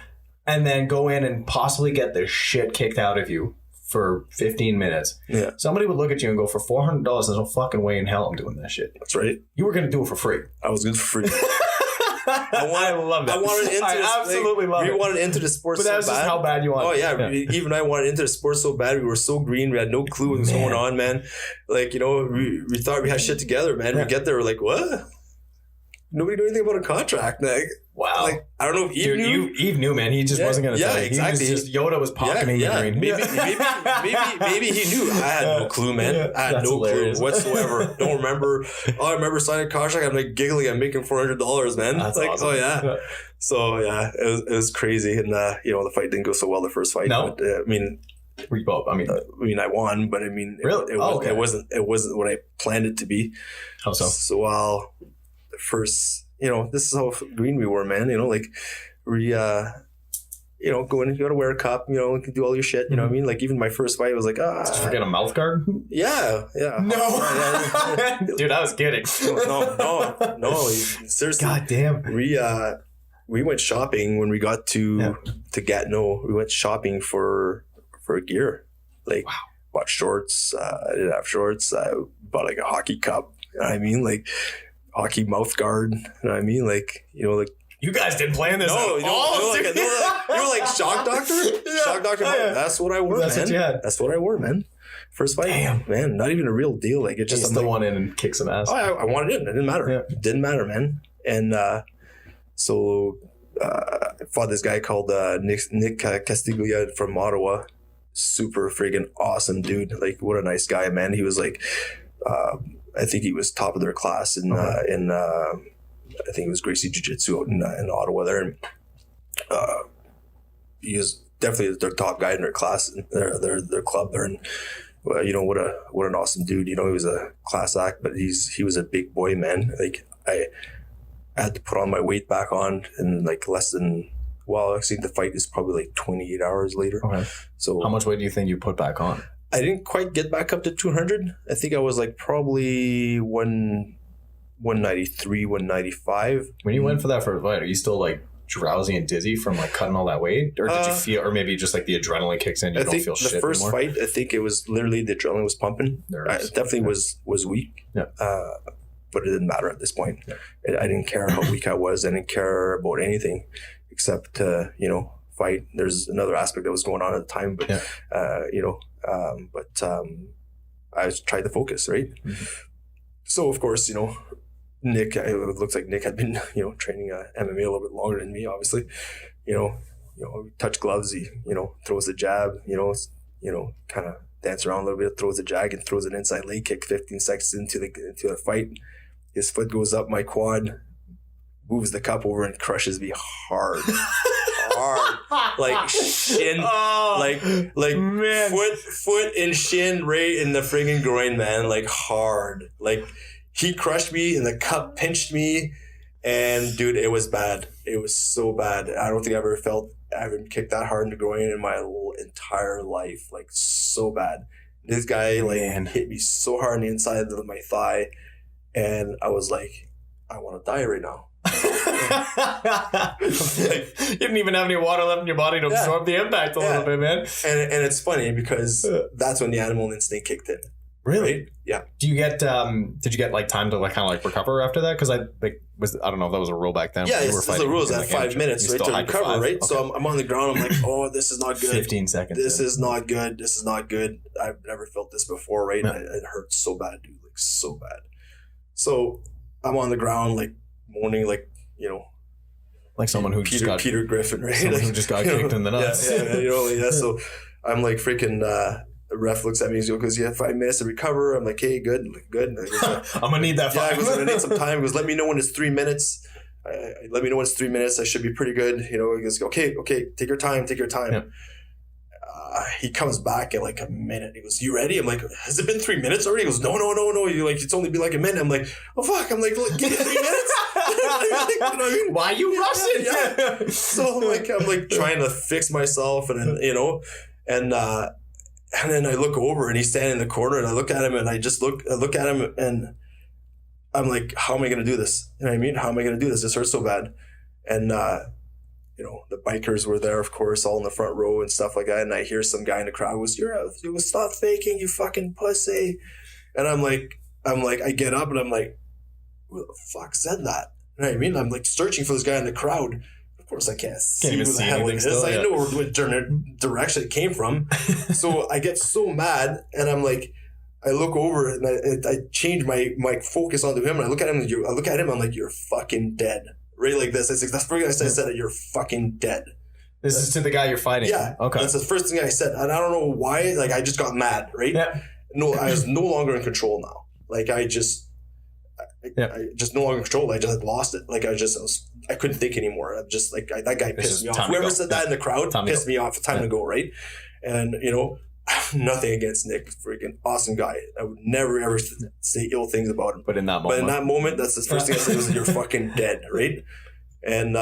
and then go in and possibly get the shit kicked out of you for 15 minutes. Yeah. Somebody would look at you and go, for $400, there's no fucking way in hell I'm doing that shit. That's right. You were going to do it for free. I was good for free. I love that. I wanted into absolutely love it. We wanted into the sports but that was so bad. Just how bad you wanted. Oh yeah. Even I wanted into the sports so bad. We were so green. We had no clue what was going on, man. Like, we thought we had shit together, man. We get there, we're like, what? Nobody knew anything about a contract. Like, wow. Like, I don't know if Eve knew. Eve knew, man. He just wasn't going to tell you. Exactly. Yoda was pocketing the green. Maybe he knew. I had no clue, man. I had no clue whatsoever. Don't remember. I remember signing a contract. I'm like giggling. I'm making $400, man. That's like, awesome. oh yeah. So yeah, it was crazy, and the fight didn't go so well the first fight. No, but, I mean. We both. I mean, I won, but I mean, really, it wasn't what I planned it to be. How so? So while the first, this is how green we were, man. Like we, go in, you gotta wear a cup, you can do all your shit. You know what I mean? Like even my first fight was like, Did you forget a mouth guard? Yeah. No, dude, I was kidding. No. Seriously. God damn. We went shopping when we got to Gatineau. We went shopping for gear, like bought shorts. I didn't have shorts. I bought like a hockey cup. You know what I mean? Like hockey mouth guard. You know what I mean? Like like you guys didn't plan this. No, you were like shock doctor. Yeah. Shock doctor. Yeah. That's what I wore. That's man. What you had. That's what I wore, man. First fight, man. Not even a real deal. Like it just still went in and kicked some ass. Oh, I wanted it. It didn't matter. Yeah. It didn't matter, man. And so I fought this guy called Nick Castiglia from Ottawa. Super friggin' awesome dude. Like what a nice guy, man. He was like I think he was top of their class in I think it was Gracie Jiu-Jitsu out in Ottawa there. And he is definitely their top guy in their class, their club there. And what an awesome dude. He was a class act, but he was a big boy, man. Like I had to put on my weight back on in like less than. Well, actually, the fight is probably like 28 hours later. Okay. So how much weight do you think you put back on? I didn't quite get back up to 200. I think I was like probably 193, 195. When you went for that first fight, are you still like drowsy and dizzy from like cutting all that weight? Or did you feel, or maybe just like the adrenaline kicks in, you don't feel shit anymore? The first fight, I think it was literally the adrenaline was pumping. It definitely was weak. Yeah. But it didn't matter at this point. Yeah. I didn't care how weak I was. I didn't care about anything. Except fight. There's another aspect that was going on at the time, but I tried to focus, right? Mm-hmm. So of course, Nick. It looks like Nick had been training MMA a little bit longer than me. Obviously, touch gloves. He throws the jab. Kind of dance around a little bit, throws the jag and throws an inside leg kick. 15 seconds into the fight, his foot goes up my quad. Moves the cup over and crushes me hard, like shin, like man. foot and shin right in the friggin' groin, man, like hard. Like he crushed me and the cup pinched me, and dude, it was bad. It was so bad. I don't think I ever felt I haven't kicked that hard in the groin in my entire life, like so bad. This guy hit me so hard on the inside of my thigh, and I was like, I want to die right now. You didn't even have any water left in your body to absorb the impact a little bit, man. And it's funny because that's when the animal instinct kicked in. Really? Right? Yeah. Do you get? Did you get like time to like kind of like recover after that? Because I don't know if that was a rule back then. Yeah, it's the rules at 5 minutes, right, to recover, right? Okay. So I'm on the ground. I'm like, oh, this is not good. 15 seconds. This is not good. This is not good. I've never felt this before, right? Yeah. It hurts so bad, dude, like so bad. So I'm on the ground, like moaning, like like someone who Peter Griffin, right? Someone who just got kicked in the nuts. Yeah. So I'm like freaking. The ref looks at me and goes, "You have 5 minutes to recover." I'm like, "Hey, good." And I goes, I'm gonna need that. Yeah, I goes, I'm gonna need some time. He goes, "Let me know when it's 3 minutes." Let me know when it's 3 minutes. I should be pretty good. He goes, "Okay, take your time. Take your time." Yeah. He comes back in like a minute. He goes, "You ready?" I'm like, "Has it been 3 minutes already?" He goes, "No. You like it's only been like a minute." I'm like, "Oh fuck!" I'm like, "Look, give me 3 minutes." Why are you rushing? Yeah. So I'm like trying to fix myself, and then and then I look over and he's standing in the corner, and I look at him and I look at him and I'm like, how am I going to do this? You know what I mean? How am I going to do this? This hurts so bad. And, the bikers were there, of course, all in the front row and stuff like that. And I hear some guy in the crowd goes, you stop faking, you fucking pussy. And I'm like, I get up and I'm like, who the fuck said that? You know what I mean? I'm like searching for this guy in the crowd. Of course, I can't see who the hell it is. Still, yeah. I know what direction it came from. So I get so mad, and I'm like, I look over and I change my focus onto him, and I look at him. I'm like, you're fucking dead, right? Like this. That's the first thing I said. You're fucking dead. This is to the guy you're fighting. Yeah. Okay. That's the first thing I said, and I don't know why. Like I just got mad, right? Yeah. No, I was no longer in control now. Like I just no longer in control. I just lost it. Like I couldn't think anymore. I'm just like, that guy pissed me off. Whoever said that in the crowd pissed me off. Time to go, right? And, nothing against Nick. Freaking awesome guy. I would never, ever say ill things about him. But in that moment, that's the first thing I said was, you're fucking dead, right? And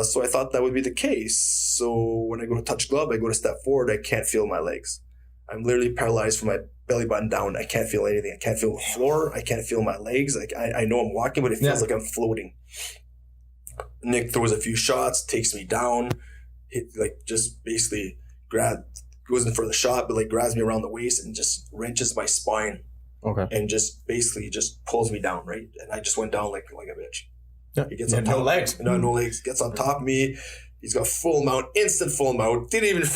so I thought that would be the case. So when I go to touch glove, I go to step forward, I can't feel my legs. I'm literally paralyzed from my belly button down. I can't feel anything. I can't feel the floor. I can't feel my legs. Like I know I'm walking, but it feels like I'm floating. Nick throws a few shots, takes me down. Just basically goes in for the shot, but grabs me around the waist and just wrenches my spine. Okay. And just basically just pulls me down, right? And I just went down like a bitch. Yeah. He gets on top. No legs. No legs. Gets on top of me. He's got instant full mount. Didn't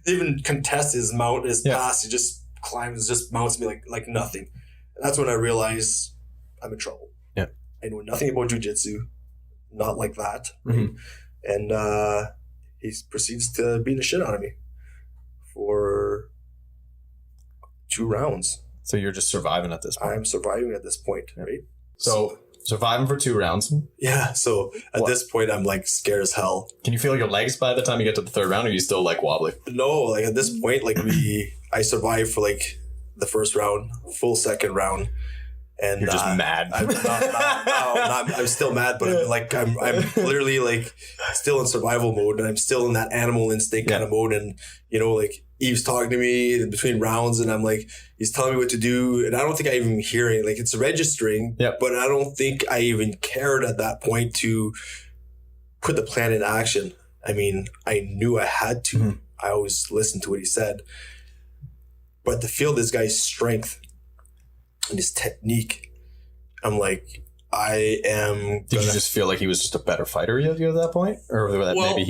even contest his mount, his pass. He just climbs, just mounts me like nothing. And that's when I realized I'm in trouble. Yeah. I know nothing about jiu-jitsu, not like that. Mm-hmm. And he proceeds to beat the shit out of me for 2 rounds. So you're just surviving at this point. I'm surviving at this point, right? So surviving for 2 rounds. Yeah. So at this point, I'm scared as hell. Can you feel your legs by the time you get to the 3rd round, or are you still wobbly? No, at this point, I survived for the 1st round, full 2nd round. And you're just mad. I'm still mad, but I'm literally still in survival mode, and I'm still in that animal instinct kind of mode. And Eve's talking to me in between rounds, and I'm he's telling me what to do, and I don't think I even hearing it's registering. Yep. But I don't think I even cared at that point to put the plan in action. I mean, I knew I had to. Mm-hmm. I always listened to what he said, but to feel this guy's strength and his technique, I'm I am. Did you just feel like he was just a better fighter at that point, or that maybe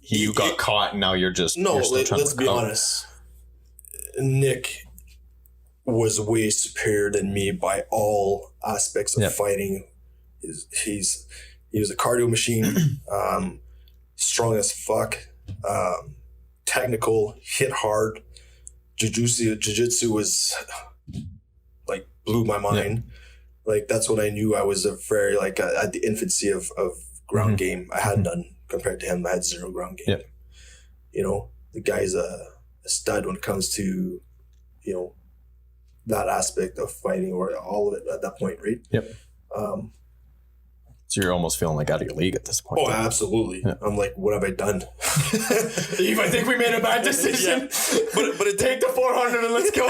you got caught and now you're just let's be honest. Nick was way superior than me by all aspects of fighting. He was a cardio machine, strong as fuck, technical, hit hard. Jiu-jitsu was blew my mind. Yeah. That's when I knew I was a very at the infancy of ground game. I had none compared to him. I had 0 ground game. Yeah. The guy's a stud when it comes to that aspect of fighting, or all of it at that point, right? Yep. So you're almost feeling like out of your league at this point. Oh, absolutely. Yeah. I'm like, what have I done? Eve, I think we made a bad decision. But it take the 400 and let's go.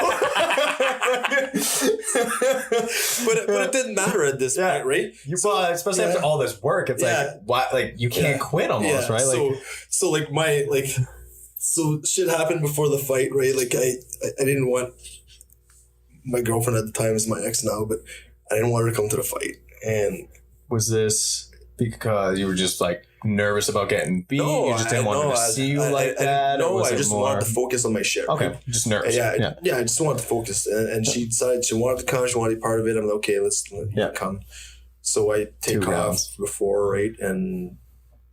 but it didn't matter at this point, right? Especially after all this work, it's like, why, like you can't quit almost, right? Like, so shit happened before the fight, right? Like I didn't want my girlfriend at the time is my ex now, but I didn't want her to come to the fight. And was this because you were just like nervous about getting beat? No, you just didn't want her to see you like that? No, I just wanted to focus on my shit. Okay, right? Just nervous. Yeah, I just wanted to focus. And she decided she wanted to come, she wanted to be part of it. I'm like, okay, let's come. So I take off before, right? And,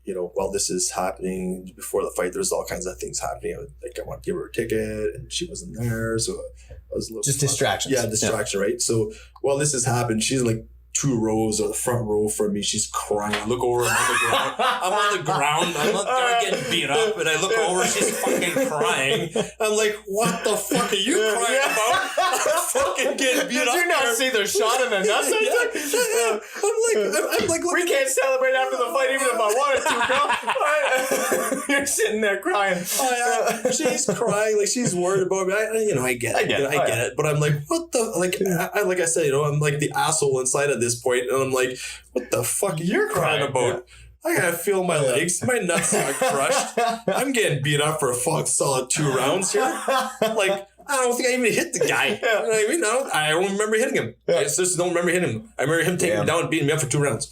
you know, while this is happening, before the fight, there's all kinds of things happening. I want to give her a ticket, and she wasn't there. So I was a little just distractions. Yeah, distraction, right? So while this has happened, she's like 2 rows or the front row from me. She's crying. I look over, I'm on the ground. I'm not there getting beat up. And I look over, she's fucking crying. I'm like, what the fuck are you crying about? I'm fucking getting beat up. Did you not see the shot in the nuts? I'm like, we can't celebrate after the fight even if I wanted to, girl. You're sitting there crying. Oh, yeah. She's crying. Like, she's worried about me. I get it. But I'm like, what the, like I said, you know, I'm like the asshole inside of this point, and I'm like, what the fuck are you crying about? I gotta feel my legs. My nuts are crushed. I'm getting beat up for a solid 2 rounds here. Like, I don't think I even hit the guy. You know what I mean? I don't remember hitting him. I just don't remember hitting him. I remember him taking me down and beating me up for 2 rounds.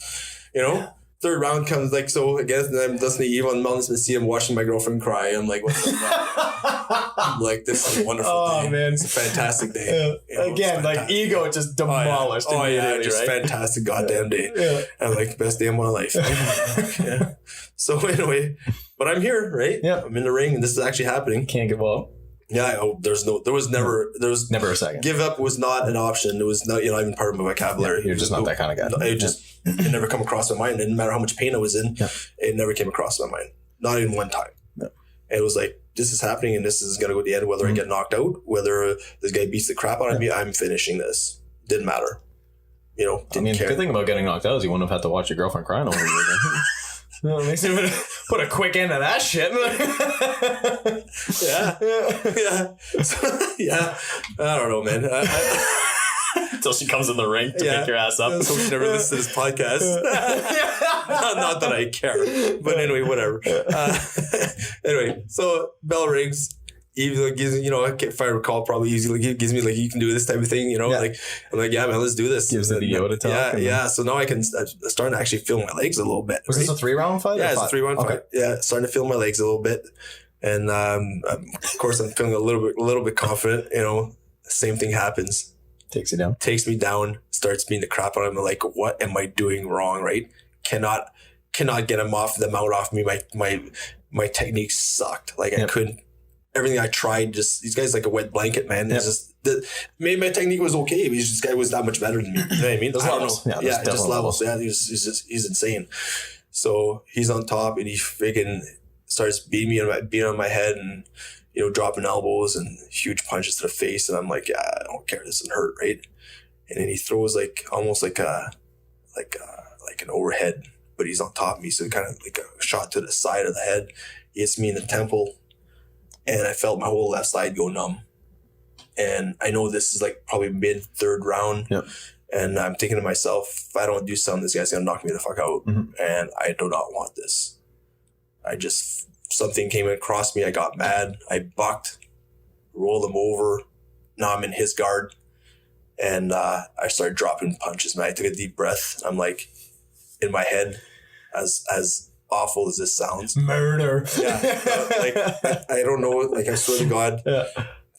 You know? 3rd round comes, like, so again, I'm listening to Eve on Mountains and see him watching my girlfriend cry. I'm like, what the fuck? I'm like, this is a wonderful day. Man. It's a fantastic day. You know, again, like, ego just demolished. Just fantastic goddamn day. Yeah. And like, best day of my life. So anyway, but I'm here, right? Yeah. I'm in the ring, and this is actually happening. Can't give up. Yeah, there was never a second. Give up was not an option. It was not, even part of my vocabulary. Yeah, you're just not that kind of guy. It never come across my mind. It didn't matter how much pain I was in. Yeah. It never came across my mind. Not even one time. Yeah. And it was like, this is happening and this is going to go to the end, whether I get knocked out, whether this guy beats the crap out of me, I'm finishing this. Didn't matter. Didn't care. The good thing about getting knocked out is you wouldn't have had to watch your girlfriend crying over you again. No, it makes me put a quick end to that shit. Yeah. I don't know, man. Until she comes in the ring to pick your ass up. So she never listens to this podcast. Not that I care. But anyway, whatever. Anyway, so bell rings. Eve gives me, if I recall, probably easily gives me like, you can do this type of thing, Like, I'm like, yeah, man, let's do this. Gives it the Yoda talk. Yeah. So now I'm starting to actually feel my legs a little bit. Was this a 3-round fight? Yeah, it's a 3-round fight. Yeah, starting to feel my legs a little bit, and of course I'm feeling a little bit confident. Same thing happens. Takes you down. Takes me down. Starts beating the crap out of me. Like, what am I doing wrong? Right? Cannot get him off the mount off me. My technique sucked. Like I couldn't. Everything I tried, these guys like a wet blanket, man. It's just maybe my technique was okay, but this guy was that much better than me. You know what I mean? There's levels. Yeah, just levels. Yeah, he's insane. So he's on top, and he freaking starts beating on my head, and dropping elbows and huge punches to the face, and I'm like, yeah, I don't care. This doesn't hurt, right? And then he throws almost like an overhead, but he's on top of me, so kind of like a shot to the side of the head. He hits me in the temple. And I felt my whole left side go numb. And I know this is like probably mid-3rd round. Yep. And I'm thinking to myself, if I don't do something, this guy's going to knock me the fuck out. Mm-hmm. And I do not want this. Something came across me. I got mad. I bucked, rolled him over. Now I'm in his guard. And I started dropping punches. Man, I took a deep breath. I'm like, in my head, as awful as this sounds, murder. Yeah, I don't know. Like, I swear to God,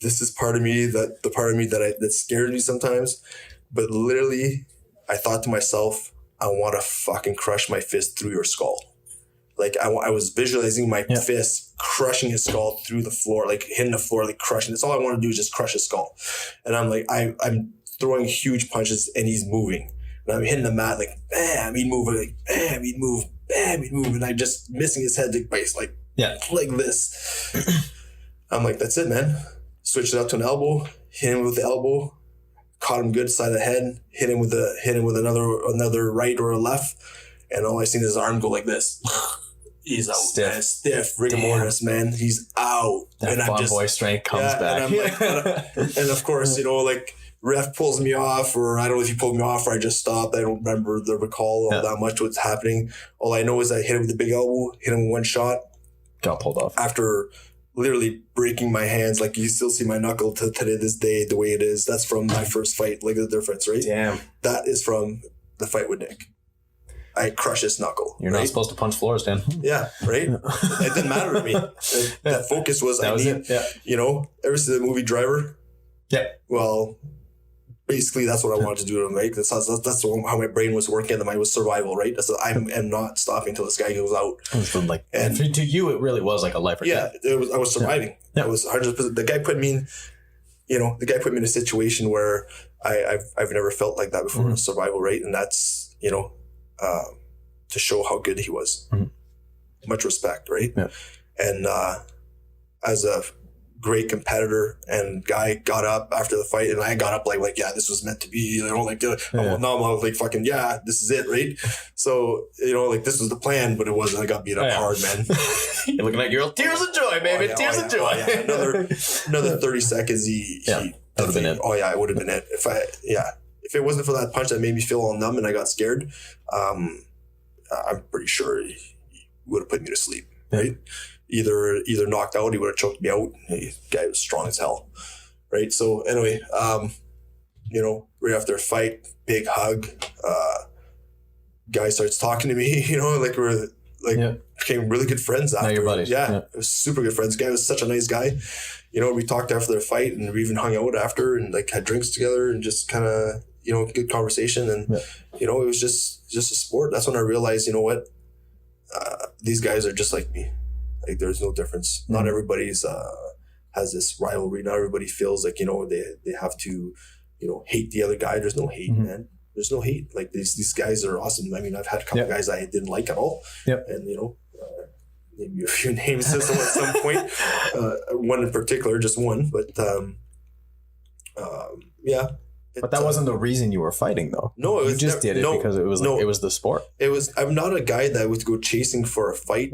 this is part of me that scares me sometimes. But literally, I thought to myself, I want to fucking crush my fist through your skull. Like I was visualizing my fist crushing his skull through the floor, like hitting the floor, like crushing. That's all I want to do is just crush his skull. And I'm like, I'm throwing huge punches, and he's moving. And I'm hitting the mat like, bam, he'd move, like, bam, he'd move. Bam, he'd move, and I'm just missing his head like this. I'm like, that's it, man. Switched it up to an elbow, hit him with the elbow, caught him good side of the head, hit him with another right or a left, and all I seen is his arm go like this. He's out, Stiff. man. Stiff, rigor mortis, man. He's out. That fun boy strength comes back. And of course, like ref pulls me off, or I don't know if he pulled me off or I just stopped. I don't remember the recall all that much what's happening. All I know is I hit him with the big elbow, hit him with one shot. Got pulled off. After literally breaking my hands, like you still see my knuckle to this day the way it is. That's from my first fight. Look at the difference, right? Damn. That is from the fight with Nick. I crush his knuckle. You're not supposed to punch floors, Dan. Yeah, right? It didn't matter to me. The focus was, ever since the movie Driver? Yeah. Well, basically that's what I wanted to do to him, right? That's how my brain was working. I was survival, right? I am not stopping until this guy goes out. And to you, it really was like a life or death. Yeah, I was surviving. Yeah. I was 100%. The guy put me in a situation where I've never felt like that before, survival, right? And that's, to show how good he was. Much respect, right? Yeah. And as a great competitor and guy got up after the fight, and I got up like yeah, this was meant to be, now I'm like fucking yeah, this is it, right? So like this was the plan, but it wasn't. I got beat up hard, man. You're looking at your tears of joy, baby. Tears of joy. Another 30 seconds. He that would have been it. Oh yeah, it would have been it. If it wasn't for that punch that made me feel all numb and I got scared, I'm pretty sure he would have put me to sleep, right? Either knocked out, he would have choked me out. The guy was strong as hell, right? So anyway, right after a fight, big hug, guy starts talking to me, became really good friends after. Now you're buddies. Yeah, super good friends. Guy was such a nice guy. We talked after their fight, and we even hung out after and like had drinks together and just kind of, good conversation. And, it was just a sport. That's when I realized, these guys are just like me. Like there's no difference. Not everybody's has this rivalry. Not everybody feels like, they have to, hate the other guy. There's no hate, man. There's no hate. Like these guys are awesome. I mean, I've had a couple guys I didn't like at all. Yep. And, maybe a few names at some point. One in particular, just one. But yeah. But that wasn't the reason you were fighting, though. No, you just did it because it was it was the sport. I'm not a guy that would go chasing for a fight.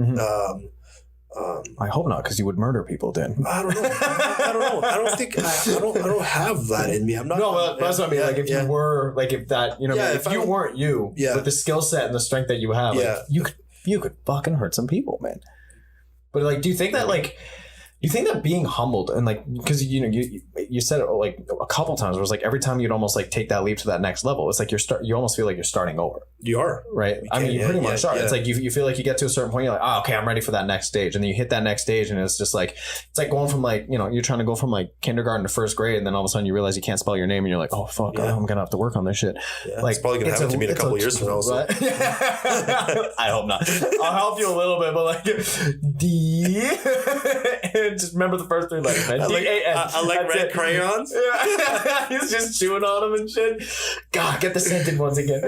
I hope not, because you would murder people then. I don't know. I don't think I don't have that in me. I'm not. No, that's what I mean. Like if you were, like if that, if you weren't you, with the skill set and the strength that you have, like, you could fucking hurt some people, man. But like, do you think that being humbled and like, because you said it like a couple times, where it was like every time you'd almost like take that leap to that next level, it's like you almost feel like you're starting over. You are, right? You pretty much are. Yeah. It's like you feel like you get to a certain point, you're like, oh, okay, I'm ready for that next stage, and then you hit that next stage, and it's just like it's like going from like you're trying to go from like kindergarten to first grade, and then all of a sudden you realize you can't spell your name, and you're like, oh fuck, I'm gonna have to work on this shit. Yeah, like it's probably gonna happen to me in a couple years from now. So. I hope not. I'll help you a little bit, but like just remember the first three letters, man. I like red crayons. Yeah. He's just chewing on them and shit. God, get the scented ones again.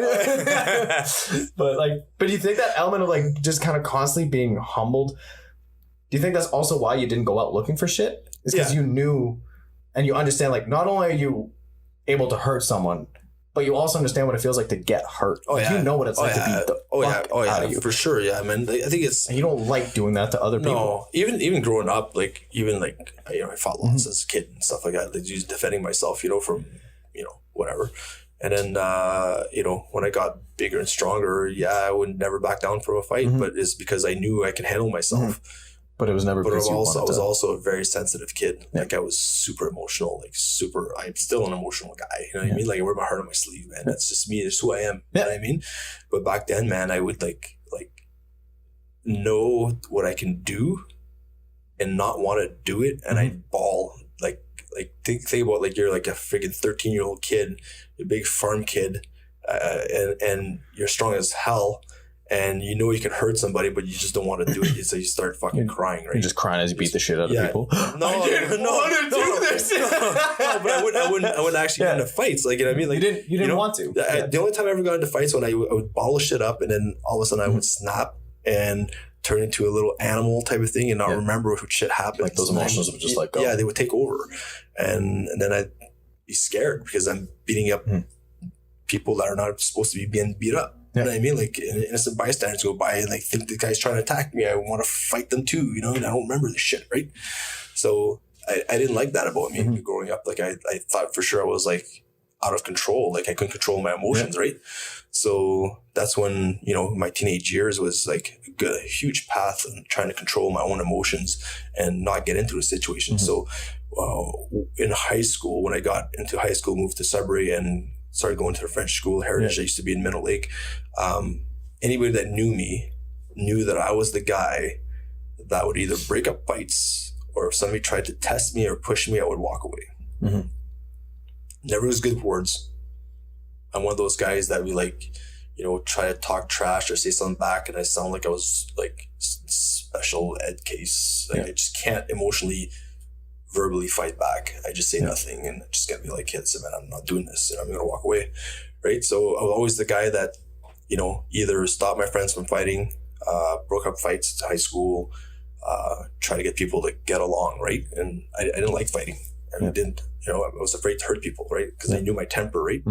But do you think that element of like just kind of constantly being humbled, do you think that's also why you didn't go out looking for shit? It's because you knew and you understand, like, not only are you able to hurt someone, but you also understand what it feels like to get hurt. Oh, yeah. You know what it's like to beat the fuck out of you. For sure, yeah, man. I think it's... And you don't like doing that to other people. No, even growing up, I fought lots as a kid and stuff like that. Like, just defending myself, from, whatever. And then, when I got bigger and stronger, I would never back down from a fight, but it's because I knew I could handle myself. But it was never because I was also a very sensitive kid. Yeah. Like I was super emotional, I'm still an emotional guy. You know what I mean? Like I wear my heart on my sleeve, man. That's just me. That's who I am. Yeah. You know what I mean? But back then, man, I would like know what I can do and not want to do it. And I'd bawl. Think about like you're like a freaking 13-year-old kid, a big farm kid, and you're strong as hell. And you know you can hurt somebody, but you just don't want to do it. So you start fucking crying, right? You're just crying as you beat the shit out of people. No, I didn't want to do this. No, but I wouldn't actually get into fights. Like, you know what I mean? Like, you didn't want to. The only time I ever got into fights when I would bottle shit up, and then all of a sudden I would snap and turn into a little animal type of thing and not remember what shit happened. Like those emotions would just go. Yeah, they would take over. And then I'd be scared because I'm beating up people that are not supposed to be being beat up. You know what I mean? Like innocent bystanders go by and like think the guy's trying to attack me. I want to fight them too, you know, and I don't remember this shit, right? So I didn't like that about me growing up. Like I thought for sure I was like out of control. Like I couldn't control my emotions, right? So that's when, you know, my teenage years was like a huge path in trying to control my own emotions and not get into a situation. So in high school, when I got into high school, moved to Sudbury and started going to the French school, Heritage. I used to be in Middle Lake. Anybody that knew me knew that I was the guy that would either break up fights, or if somebody tried to test me or push me, I would walk away. Never was good with words. I'm one of those guys that we like, you know, try to talk trash or say something back, and I sound like I was like special ed case. Like I just can't emotionally, verbally fight back. I just say nothing, and just gonna be like, kids, man, I'm not doing this, and I'm gonna walk away, right? So I was always the guy that, you know, either stopped my friends from fighting, broke up fights in high school, try to get people to get along, right? And I didn't like fighting. I didn't, you know, I was afraid to hurt people, right? Because I knew my temper, right?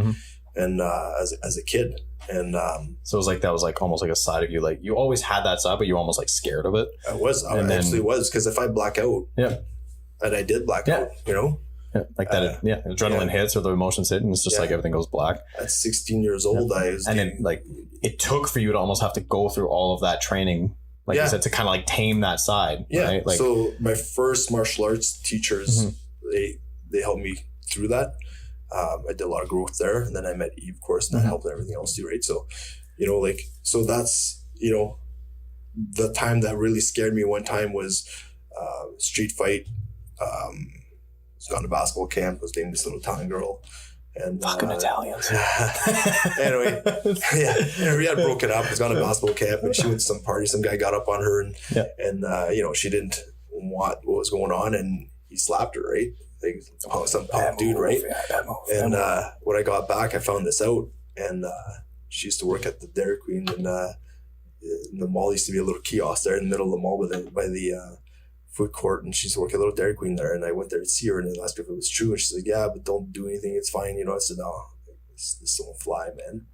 And as a kid, and so it was like that was like almost like a side of you, like you always had that side, but you were almost like scared of it. I actually was, because if I black out, and I did black out, you know, like that, adrenaline hits or the emotions hit, and it's just like everything goes black. At 16 years old, I was, and then like it took for you to almost have to go through all of that training, like you said, to kind of like tame that side. Right? Like, so my first martial arts teachers, they helped me through that. I did a lot of growth there, and then I met Eve, of course, and that helped everything else too, right? So, you know, like, so that's, you know, the time that really scared me one time was street fight. I was gone to basketball camp, was dating this little Italian girl. And fucking Italians. Anyway, and we had broken up. I was gone to basketball camp, and she went to some party. Some guy got up on her, and you know, she didn't want what was going on, and he slapped her, right? Like some pop dude, right? And when I got back, I found this out, and she used to work at the Dairy Queen, and in the mall used to be a little kiosk there in the middle of the mall by the food court, and she used to work at a little Dairy Queen there, and I went there to see her, and I asked her if it was true, and she's like, yeah, but don't do anything, it's fine, you know. I said, no, this won't fly, man.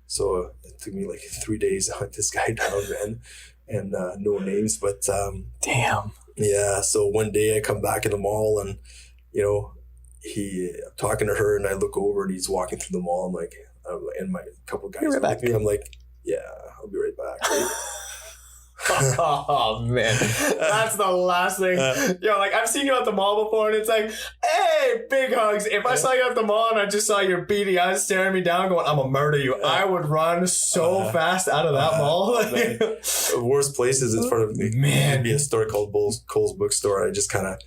So it took me like 3 days to hunt this guy down, man, and no names, but damn. Yeah, so one day I come back in the mall, and you know, I'm talking to her, and I look over, and he's walking through the mall. I'm like, and my couple guys are with me. I'm like, yeah, I'll be right back. Right? Oh man, that's the last thing. Yo, like I've seen you at the mall before, and it's like, hey, big hugs. If I saw you at the mall and I just saw your beady eyes staring me down, going, I'm gonna murder you, I would run so fast out of that mall. The worst places in front of me. Man, it'd be a store called Cole's Bookstore. I just kind of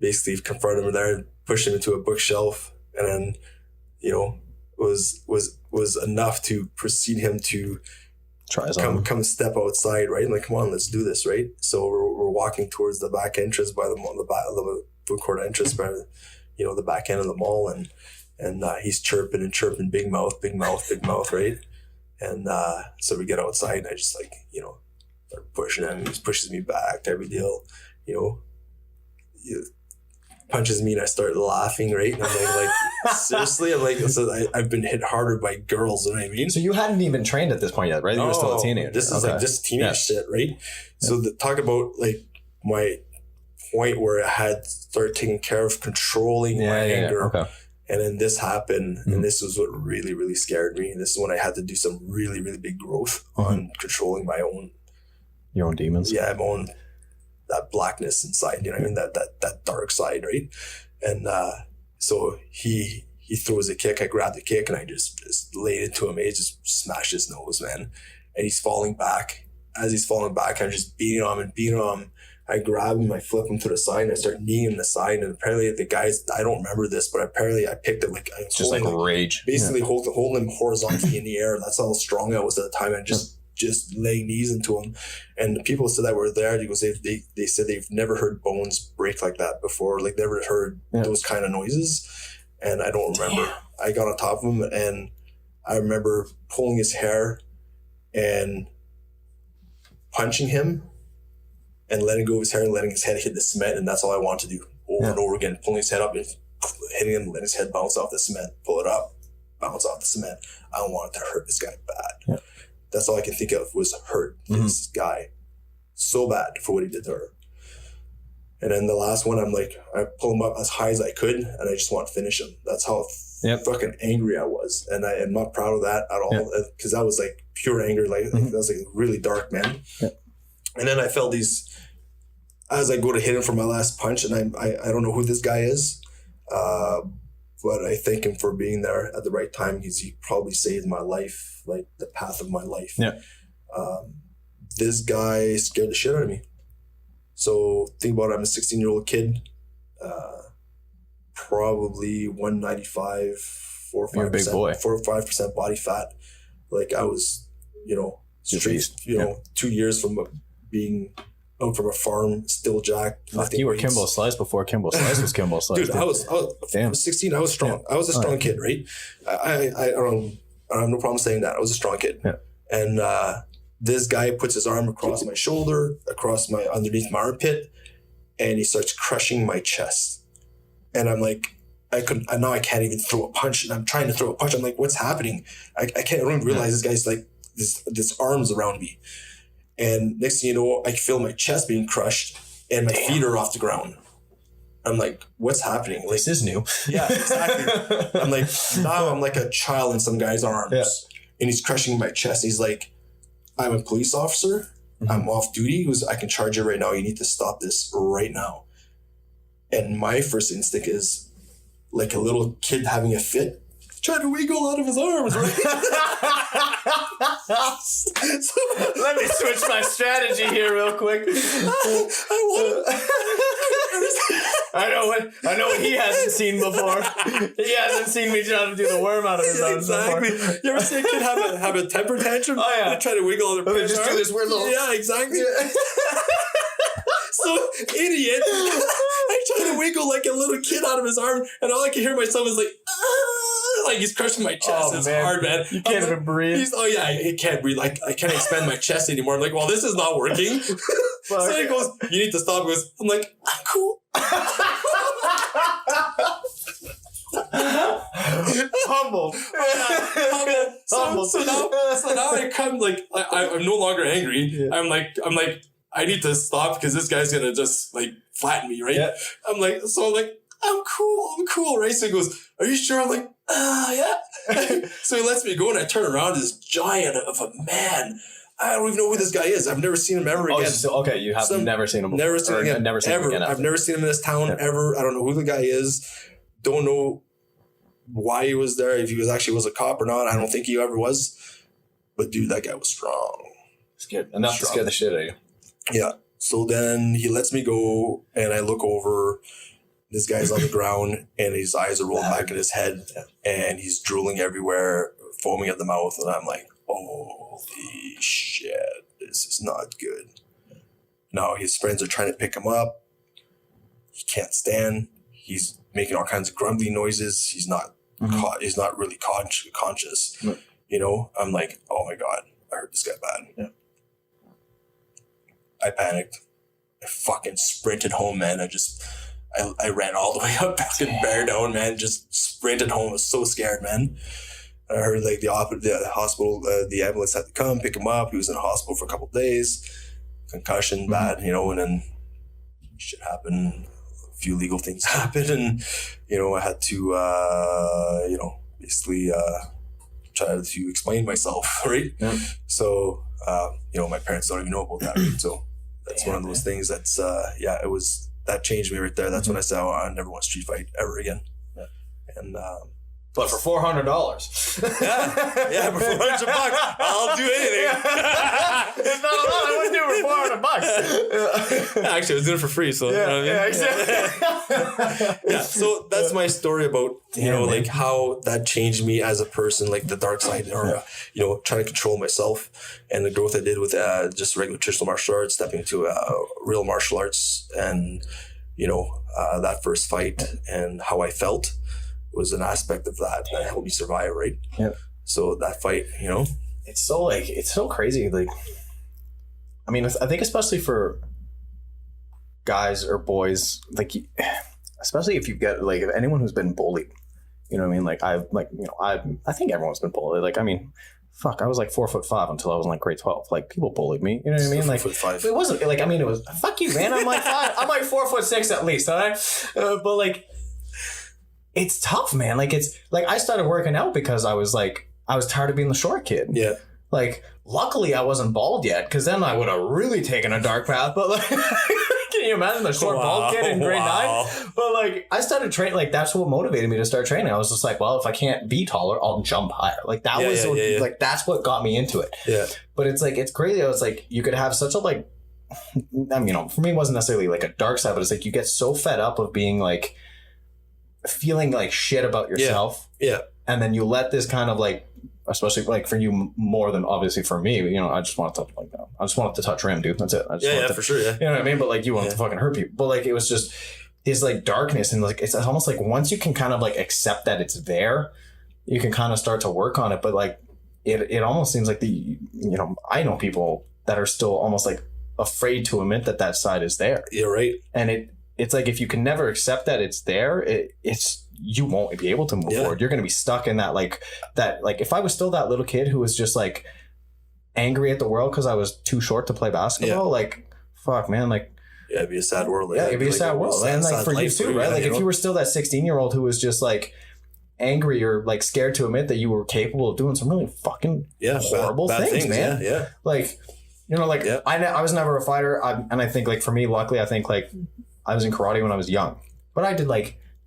basically confronted him there and pushed him into a bookshelf, and then, you know, was enough to proceed him to come step outside, right? And like, come on, let's do this, right? So we're walking towards the back entrance by the food court entrance by, you know, the back end of the mall, and he's chirping, big mouth, right? And so we get outside, and I just like, you know, start pushing him. He pushes me back, type of deal, you know. He punches me, and I start laughing, right? And I'm like seriously? I'm like, so I've been hit harder by girls, you know what I mean? So you hadn't even trained at this point yet, right? You were still a teenager. This is like just teenage shit, right? So talk about like my point where I had started taking care of controlling my anger. Okay. And then this happened, and this was what really, really scared me. And this is when I had to do some really, really big growth on controlling your own demons. Yeah, my own, that blackness inside, you know what I mean? That dark side, right? And so he throws a kick, I grab the kick, and I just laid into him. He just smashed his nose, man. And he's falling back. As he's falling back, I'm just beating on him. I grab him, I flip him to the side, and I start kneeing him to the side. And apparently the guys, I don't remember this, but apparently I picked it like, just like rage. Basically holding him horizontally in the air. That's how strong I was at the time. I just laying knees into him. And the people said that were there, they said they've never heard bones break like that before. Like never heard those kind of noises. And I don't remember. Damn. I got on top of him, and I remember pulling his hair and punching him and letting go of his hair and letting his head hit the cement. And that's all I wanted to do over and over again, pulling his head up and hitting him, letting his head bounce off the cement, pull it up, bounce off the cement. I wanted to hurt this guy bad. Yeah. That's all I can think of was hurt this guy so bad for what he did to her. And then the last one, I'm like, I pull him up as high as I could, and I just want to finish him. That's how fucking angry I was. And I am not proud of that at all, because that was like pure anger. Like, that was like really dark, man. Yeah. And then I felt these, as I go to hit him for my last punch, and I don't know who this guy is, but I thank him for being there at the right time, because he probably saved my life, like the path of my life. Yeah. This guy scared the shit out of me. So think about it, I'm a 16-year-old kid, probably 195, 4 or 5%, big boy. 4 or 5% body fat. Like I was, straight, 2 years from being out from a farm, still jacked. You were Kimbo Slice before Kimbo Slice was Kimbo Slice. Dude, I was 16. I was strong. Yeah. I was a strong kid, right? I have no problem saying that. I was a strong kid. Yeah. And this guy puts his arm across my shoulder, underneath my armpit, and he starts crushing my chest. And I'm like, I can't even throw a punch. And I'm trying to throw a punch. I'm like, what's happening? I don't even realize this guy's like this arms around me. And next thing you know, I feel my chest being crushed and my feet are off the ground. I'm like, what's happening? Like, this is new. Yeah, exactly. I'm like, now I'm like a child in some guy's arms. Yeah. And he's crushing my chest. He's like, I'm a police officer. I'm off duty. I can charge you right now. You need to stop this right now. And my first instinct is like a little kid having a fit, trying to wiggle out of his arms, right? So, let me switch my strategy here real quick. I know what he hasn't seen before. He hasn't seen me trying to do the worm out of his arms exactly. before. You ever see a kid have a temper tantrum? Oh yeah, try to wiggle out of their just arms? do this weird little. Yeah, exactly. Yeah. So idiot. I try to wiggle like a little kid out of his arm, and all I can hear myself is like he's crushing my chest. Oh, it's hard, man. You can't even breathe. I can't breathe. Like I can't expand my chest anymore. I'm like, well, this is not working. So he goes, you need to stop. He goes, I'm like, I'm cool. Humble. So now I come like I'm no longer angry. Yeah. I'm like I need to stop because this guy's gonna just like flatten me, right? Yeah. I'm like I'm cool, right? So he goes, are you sure? I'm like, yeah. So he lets me go, and I turn around, this giant of a man. I don't even know who this guy is. I've never seen him ever again. Okay, you have never seen him before. Never seen him again. Never seen him again. I've never seen him in this town ever. I don't know who the guy is. Don't know why he was there, if he was a cop or not. I don't think he ever was. But dude, that guy was strong. Scared enough to scare the shit out of you. Yeah. So then he lets me go, and I look over. This guy's on the ground, and his eyes are rolled back in his head, and he's drooling everywhere, foaming at the mouth, and I'm like, holy shit, this is not good. Now his friends are trying to pick him up. He can't stand. He's making all kinds of grumbly noises. He's not he's not really conscious. Mm-hmm. I'm like, oh my God, I hurt this guy bad. Yeah. I panicked. I fucking sprinted home, man. I ran all the way up, fucking bear down, man. Just sprinted home. I was so scared, man. I heard like the hospital, the ambulance had to come pick him up. He was in the hospital for a couple of days, concussion, bad, and then shit happened. A few legal things happened, and I had to, basically try to explain myself, right? Yeah. So, my parents don't even know about that, right? So that's one of those things that's, it was. That changed me right there. That's when I said, I never want to street fight ever again. Yeah. And but for $400, yeah, for $400, I'll do anything. It's not a lot. I wouldn't do it for $400. Actually, I was doing it for free, so yeah, you know what I mean? Yeah, exactly. Yeah. So that's my story about like how that changed me as a person, like the dark side, or trying to control myself, and the growth I did with just regular traditional martial arts, stepping into real martial arts, and that first fight and how I felt was an aspect of that helped me survive, right? Yeah. So that fight, it's so crazy. Like, I mean, I think especially for guys or boys, like, especially if you get like if anyone who's been bullied, You know what I mean? Like I think everyone's been bullied. Like, I mean, fuck, I was like 4'5" until I was in like grade 12. Like people bullied me. You know what I mean? Like 4'5". it wasn't like, I mean, it was fuck you, man. I'm like 5. I'm like 4'6" at least. All right. But like, it's tough, man. Like it's like I started working out because I was tired of being the short kid. Yeah. Like, luckily I wasn't bald yet, because then I would have really taken a dark path. But like, can you imagine the short bald kid in grade 9? But like, I started training. Like, that's what motivated me to start training. I was just like, well, if I can't be taller, I'll jump higher. Like that like that's what got me into it. Yeah. But it's like, it's crazy. I was like, you could have such a like, I mean, you know, for me, it wasn't necessarily like a dark side, but it's like you get so fed up of being like feeling like shit about yourself. Yeah. And then you let this kind of like, especially like for you more than obviously for me, you know, I just wanted to like, I just wanted to touch rim, dude. That's it. I just wanted to, for sure. Yeah. You know what I mean? But like you wanted to fucking hurt people. But like it was just this like darkness, and like it's almost like once you can kind of like accept that it's there, you can kind of start to work on it. But like it almost seems like you know, I know people that are still almost like afraid to admit that side is there. You're right. And it's like if you can never accept that it's there, it's you won't be able to move forward. You're going to be stuck in that like if I was still that little kid who was just like angry at the world because I was too short to play basketball, like fuck, man, like yeah, it'd be a sad world. Yeah, it'd be a sad world. And like for you too, right? Like if you were still that 16-year-old who was just like angry or like scared to admit that you were capable of doing some really fucking horrible bad things, man. Yeah. Like, you know, like I was never a fighter. And I think like for me, luckily, I think like I was in karate when I was young, but I did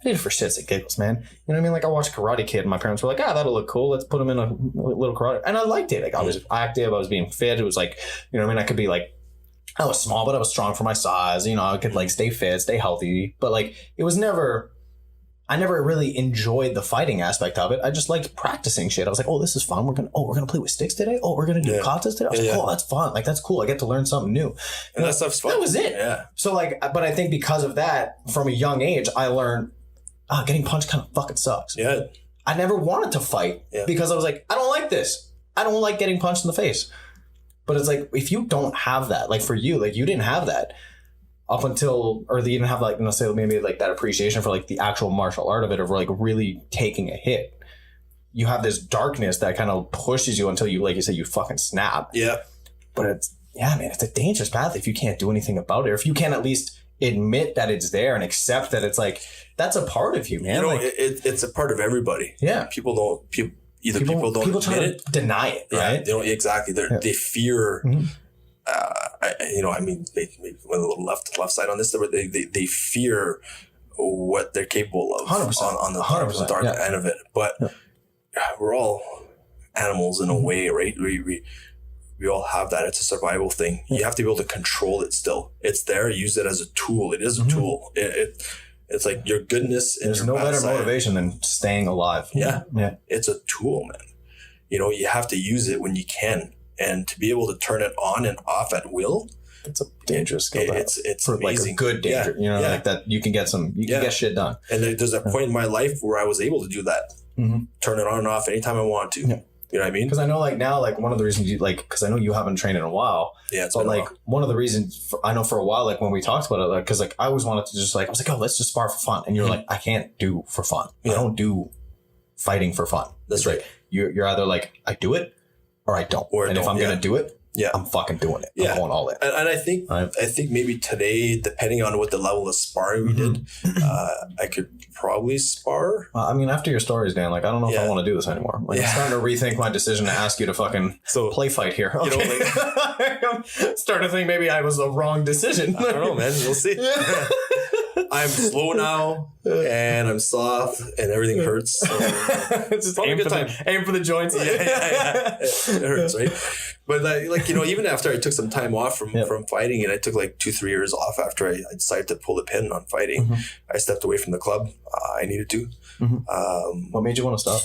it for shits and giggles, man. You know what I mean? Like I watched Karate Kid and my parents were like, that'll look cool. Let's put him in a little karate. And I liked it. Like I was active. I was being fit. It was like, you know what I mean? I could be like, I was small, but I was strong for my size. You know, I could like stay fit, stay healthy. But like, it was I never really enjoyed the fighting aspect of it. I just liked practicing shit. I was like, oh, this is fun. We're gonna play with sticks today. Oh, we're gonna do katas today. I was like, oh, that's fun. Like, that's cool. I get to learn something new. And that stuff's fun. That was it. Yeah. So like, but I think because of that, from a young age, I learned, getting punched kind of fucking sucks. Yeah. I never wanted to fight because I was like, I don't like this. I don't like getting punched in the face. But it's like, if you don't have that, like for you, like you didn't have that up until, or you didn't have like, necessarily maybe like that appreciation for like the actual martial art of it, of like really taking a hit. You have this darkness that kind of pushes you until you, like you said, you fucking snap. Yeah. But it's a dangerous path if you can't do anything about it. Or if you can't at least admit that it's there and accept that it's like, that's a part of you, man. You know, like, it's a part of everybody. Yeah. People don't try admit to deny it, right? Yeah, they don't exactly. They fear. Mm-hmm. I mean, maybe went a little left side on this, but they fear what they're capable of 100%, on the dark end of it. But we're all animals in a way, right? We all have that. It's a survival thing. You have to be able to control it still. It's there. Use it as a tool. It is a tool. It's like your goodness. There's no better motivation than staying alive. Yeah. Yeah. It's a tool, man. You know, you have to use it when you can. And to be able to turn it on and off at will. It's a dangerous skill. It's for amazing. Like a good danger. You know, like that you can get get shit done. And there's a point in my life where I was able to do that. Mm-hmm. Turn it on and off anytime I want to. Yeah. You know what I mean? Because I know, like now, like one of the reasons because I know you haven't trained in a while. Yeah, but like one of the reasons I know for a while, like when we talked about it, like because like I always wanted to just like I was like, oh, let's just spar for fun, and you're like, I can't do for fun. I don't do fighting for fun. That's right. You're either like I do it or I don't. And if I'm gonna do it, I'm fucking doing it. I'm going all in. And I think maybe today, depending on what the level of sparring we did, I could probably spar. I mean, after your stories, Dan, like I don't know if I want to do this anymore. Like I'm starting to rethink my decision to ask you to fucking play fight here. Okay. You know, like, I'm starting to think maybe I was a wrong decision. I don't know, man. We'll see. I'm slow now, and I'm soft, and everything hurts. So it's just aim for the joints. Yeah. It hurts, right? But like you know, even after I took some time off from fighting, and I took like 2-3 years off after I decided to pull the pin on fighting, I stepped away from the club. I needed to. What made you want to stop?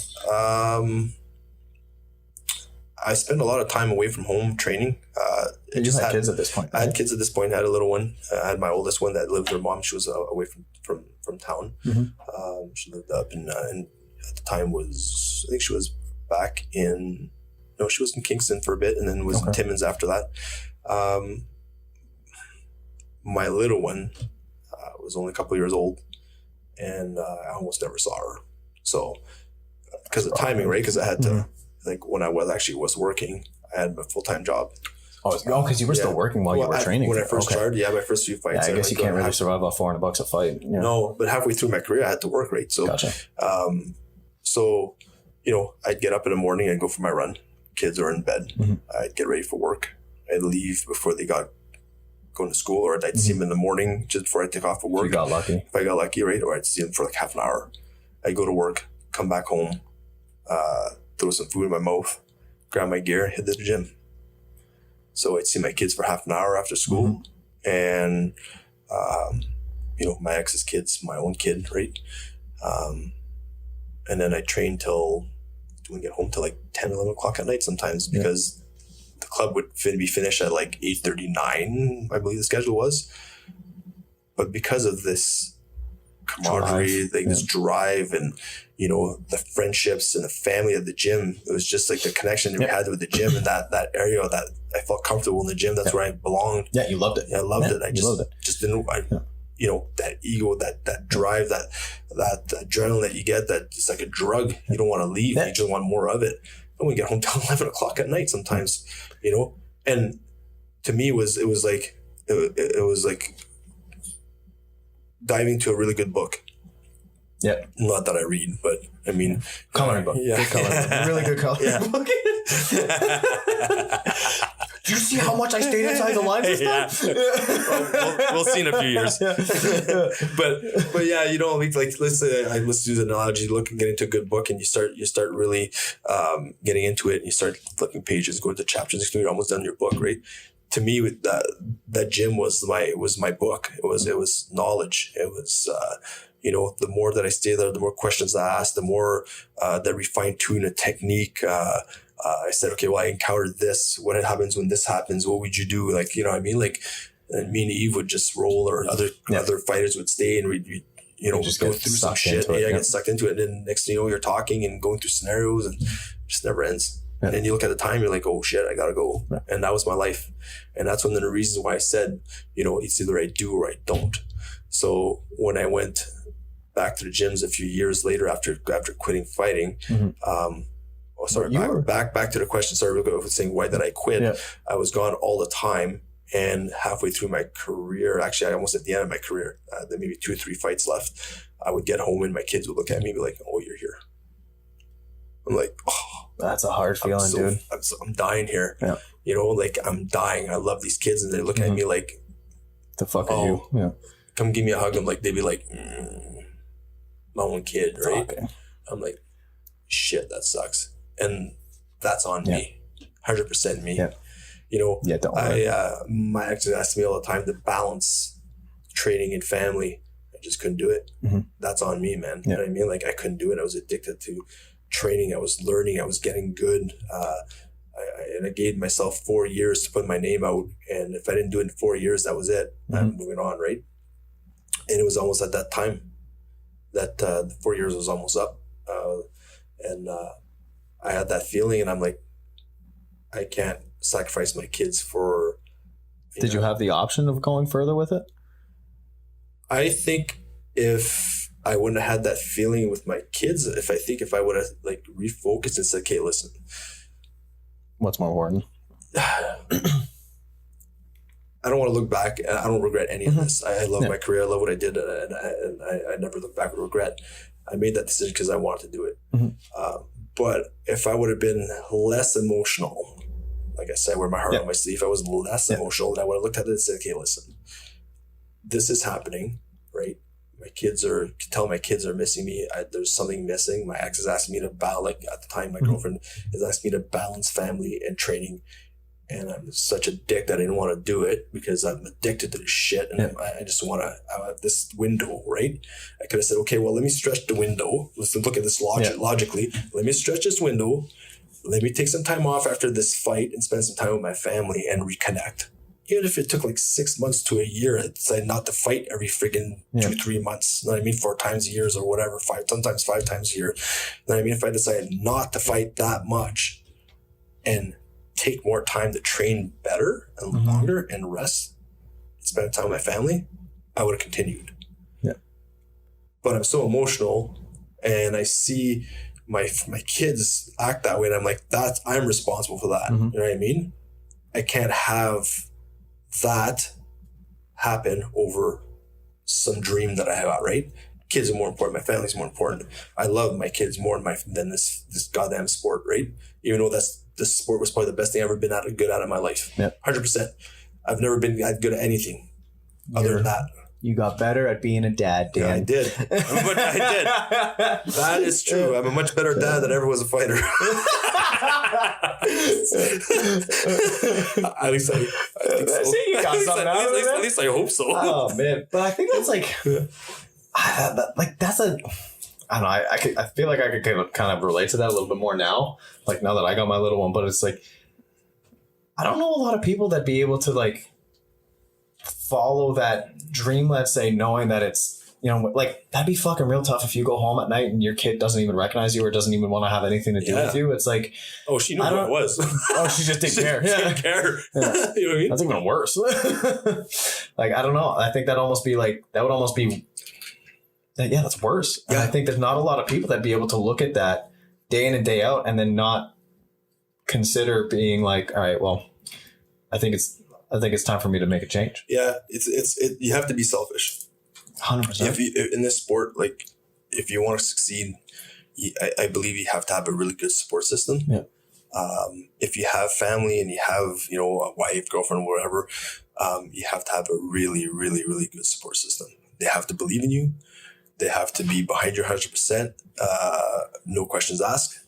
I spent a lot of time away from home training. You just had kids at this point. I had kids at this point. I had a little one. I had my oldest one that lived with her mom. She was away from town. She lived up in at the time I think she was back in. No, she was in Kingston for a bit, and then was in Timmins after that. My little one was only a couple years old, and I almost never saw her. So because of timing, right? Because I had to, like when I was working, I had a full-time job. Oh, because you were still working while you were training. When I first started, my first few fights. Yeah, I guess you can't really survive off $400 a fight. Yeah. No, but halfway through my career, I had to work, right? So, Gotcha. So, I'd get up in the morning and go for my run. Kids are in bed. I'd get ready for work. I'd leave before they got going to school, or I'd see them in the morning just before I take off for work. You got lucky. If I got lucky, right? Or I'd see them for like half an hour. I'd go to work, come back home, throw some food in my mouth, grab my gear, hit the gym. So I'd see my kids for half an hour after school. And, my ex's kids, my own kid, right? And then I train till, we get home till like 10, 11 o'clock at night sometimes, because the club would be finished at like 8:39, I believe the schedule was. But because of this camaraderie, this drive and, the friendships and the family at the gym, it was just like the connection that we had with the gym and that area that I felt comfortable in the gym. That's where I belonged. Yeah, you loved it. Yeah, I loved it. I loved it. just didn't, that ego, that drive, that adrenaline that you get, that it's like a drug. You don't want to leave. You just want more of it. And we get home till 11 o'clock at night sometimes, and to me it was like diving to a really good book. Yeah. Not that I read, but I mean, coloring book. Yeah. Good coloring book. Really good coloring book. Do you see how much I stayed inside the lines this time? We'll see in a few years. But let's do the analogy. Get into a good book, and you start really getting into it, and you start flipping pages, go to chapters. Next thing you're almost done your book, right? To me, with that gym was my book. It was knowledge. It was the more that I stay there, the more questions I ask, the more that we fine tune a technique. I said, okay, well, I encountered this. What happens when this happens? What would you do? Like, you know what I mean? Like, and me and Eve would just roll, or other fighters would stay, and we'd just go through some shit. I get sucked into it. And then next thing you know, you're talking and going through scenarios, and it just never ends. Yeah. And you look at the time, you're like, oh shit, I gotta go. Yeah. And that was my life. And that's one of the reasons why I said, it's either I do or I don't. So when I went back to the gyms a few years later after quitting fighting, back to the question. Sorry, with saying why did I quit? Yeah. I was gone all the time, and halfway through my career, actually, I almost at the end of my career, there maybe 2 or 3 fights left. I would get home and my kids would look at me and be like, "Oh, you're here." I'm like, "Oh, that's a hard feeling, dude. I'm dying here." Yeah. I'm dying. I love these kids, and they're looking at me like, "The fuck are you?" Yeah. Come give me a hug. I'm like, they'd be like, my own kid, right? Okay. I'm like, shit, that sucks. And that's on me, 100% me. Yeah. Don't worry. My ex asked me all the time to balance training and family. I just couldn't do it. That's on me, man. You know what I mean? Like, I couldn't do it. I was addicted to training. I was learning. I was getting good. I gave myself 4 years to put my name out. And if I didn't do it in 4 years, that was it. I'm moving on, right? And it was almost at that time that the 4 years was almost up. And I had that feeling, and I'm like, I can't sacrifice my kids for. Did you have the option of going further with it? I think if I wouldn't have had that feeling with my kids, if I would have like refocused and said, okay, listen. What's more important? I don't want to look back. I don't regret any of this. I love my career. I love what I did, and I never look back with regret. I made that decision because I wanted to do it. But if I would have been less emotional, like I said, wear my heart on my sleeve, if I was less emotional, then I would have looked at it and said, okay, listen, this is happening, right? My kids are missing me. There's something missing. My ex is asking me to balance, at the time, my girlfriend is asking me to balance family and training. And I'm such a dick that I didn't want to do it because I'm addicted to this shit. And I just want to have this window, right? I could have said, okay, well, let me stretch the window. Let's look at this logically. Let me stretch this window. Let me take some time off after this fight and spend some time with my family and reconnect. Even if it took like 6 months to a year, I decided not to fight every friggin' 2-3 months. You know what I mean? 4 times a year or whatever, sometimes 5 times a year. You know what I mean? If I decided not to fight that much and take more time to train better and longer and rest, spend time with my family, I would have continued. Yeah. But I'm so emotional and I see my kids act that way, and I'm like, I'm responsible for that. Mm-hmm. You know what I mean? I can't have that happen over some dream that I have, right? Kids are more important. My family's more important. I love my kids more than this goddamn sport, right? Even though this sport was probably the best thing I've ever been good at in my life. Yep. 100%. I've never been good at anything other than that. You got better at being a dad, Dan. Yeah, I did. I did. That is true. I'm a much better dad than I ever was a fighter. At least I think so. See, you got something out of it. At least I hope so. Oh man, but I think that's like that's a. I don't know. I feel like I could kind of relate to that a little bit more now. Like now that I got my little one, but it's like I don't know a lot of people that be able to like follow that dream, let's say, knowing that it's, you know, like that'd be fucking real tough if you go home at night and your kid doesn't even recognize you or doesn't even want to have anything to do with you. It's like, oh, she knew who I was. Oh, she just didn't care. She didn't care. Yeah. You know what I mean? That's even worse. Like, I don't know. I think that would almost be that's worse. Yeah. And I think there's not a lot of people that be able to look at that day in and day out and then not consider being like, all right, well, I think it's time for me to make a change. Yeah, you have to be selfish. 100%. In this sport, like if you want to succeed, I believe you have to have a really good support system. Yeah. If you have family and you have, you know, a wife, girlfriend, whatever, you have to have a really, really, really good support system. They have to believe in you. They have to be behind you 100%. No questions asked.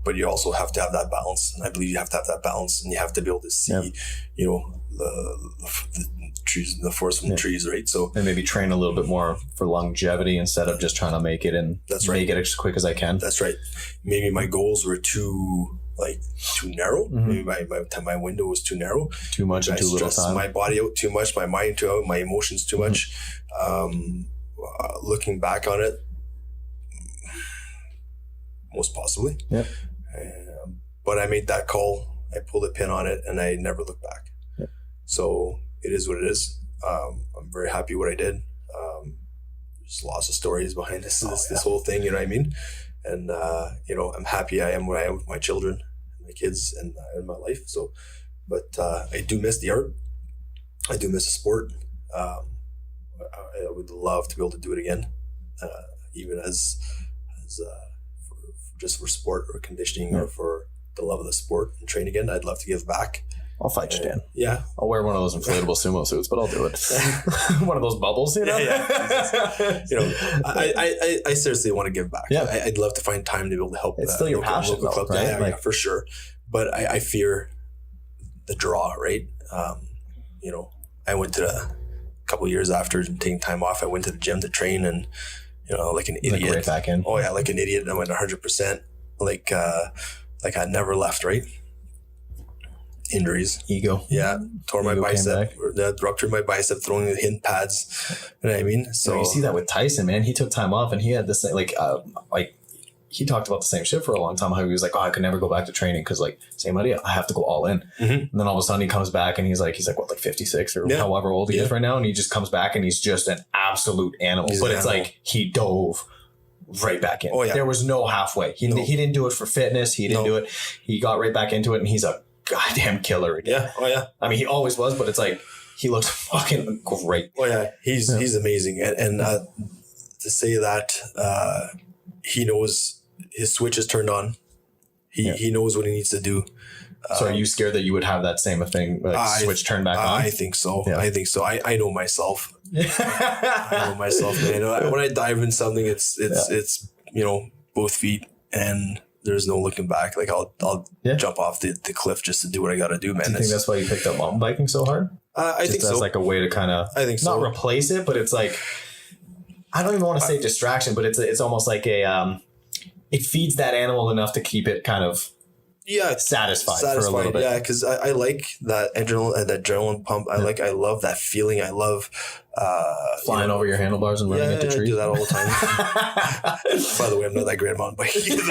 But you also have to have that balance. And I believe you have to have that balance, and you have to be able to see, you know, the trees, the forest from the trees, right? So, and maybe train a little bit more for longevity instead of just trying to make it and make it as quick as I can. That's right. Maybe my goals were too narrow. Mm-hmm. Maybe my window was too narrow. Too much and too little time. My body out too much, my mind too out, my emotions too much. Looking back on it, most possibly. Yeah. But I made that call. I pulled a pin on it, and I never looked back. Yeah. So it is what it is. I'm very happy what I did. There's lots of stories behind this whole thing. You know what I mean? And you know, I'm happy I am what I am with my children, my kids, and my life. So, but I do miss the art. I do miss the sport. I would love to be able to do it again, even as for sport or conditioning or for the love of the sport and train again. I'd love to give back. I'll fight you, Dan. Yeah. I'll wear one of those inflatable sumo suits, but I'll do it. One of those bubbles, you know? Yeah. You know, I seriously want to give back. Yeah. I'd love to find time to be able to help. It's still your passion, though, club. right? Yeah, for sure. But I fear the draw, right? You know, I went to a couple of years after taking time off, I went to the gym to train, and you know, like an idiot. Like right back in. Oh yeah, like an idiot. I went 100%. Like I never left, right? Injuries. Ego. Yeah. Tore my bicep. Ruptured my bicep throwing the hin pads. You know what I mean? So you see that with Tyson, man. He took time off and he had this like he talked about the same shit for a long time. How he was like, oh, I could never go back to training because like same idea. I have to go all in. Mm-hmm. And then all of a sudden he comes back and he's like what, like 56 or however old he is right now. And he just comes back and he's just an absolute animal. But it's like he dove right back in. Oh, yeah. There was no halfway. He didn't do it for fitness. He didn't do it. He got right back into it and he's a goddamn killer again. Yeah. Oh yeah. I mean, he always was, but it's like he looks fucking great. Oh yeah. He's amazing. And to say that he knows his switch is turned on. He knows what he needs to do. So are you scared that you would have that same thing, like switch turned back on? I think so. Yeah. I think so. I know myself. I know myself, man. When I dive in something, it's you know, both feet, and there's no looking back. Like I'll jump off the cliff just to do what I got to do, man. Do you think that's why you picked up mountain biking so hard? I think so. As like a way to kind of, I think so. Not replace it, but it's like, I don't even want to say distraction, but it's almost like it feeds that animal enough to keep it kind of satisfied for a little bit. Yeah, because I like that adrenaline pump. I love that feeling. I love flying over your handlebars and running into trees. I do that all the time. By the way, I'm not that great at mountain biking either.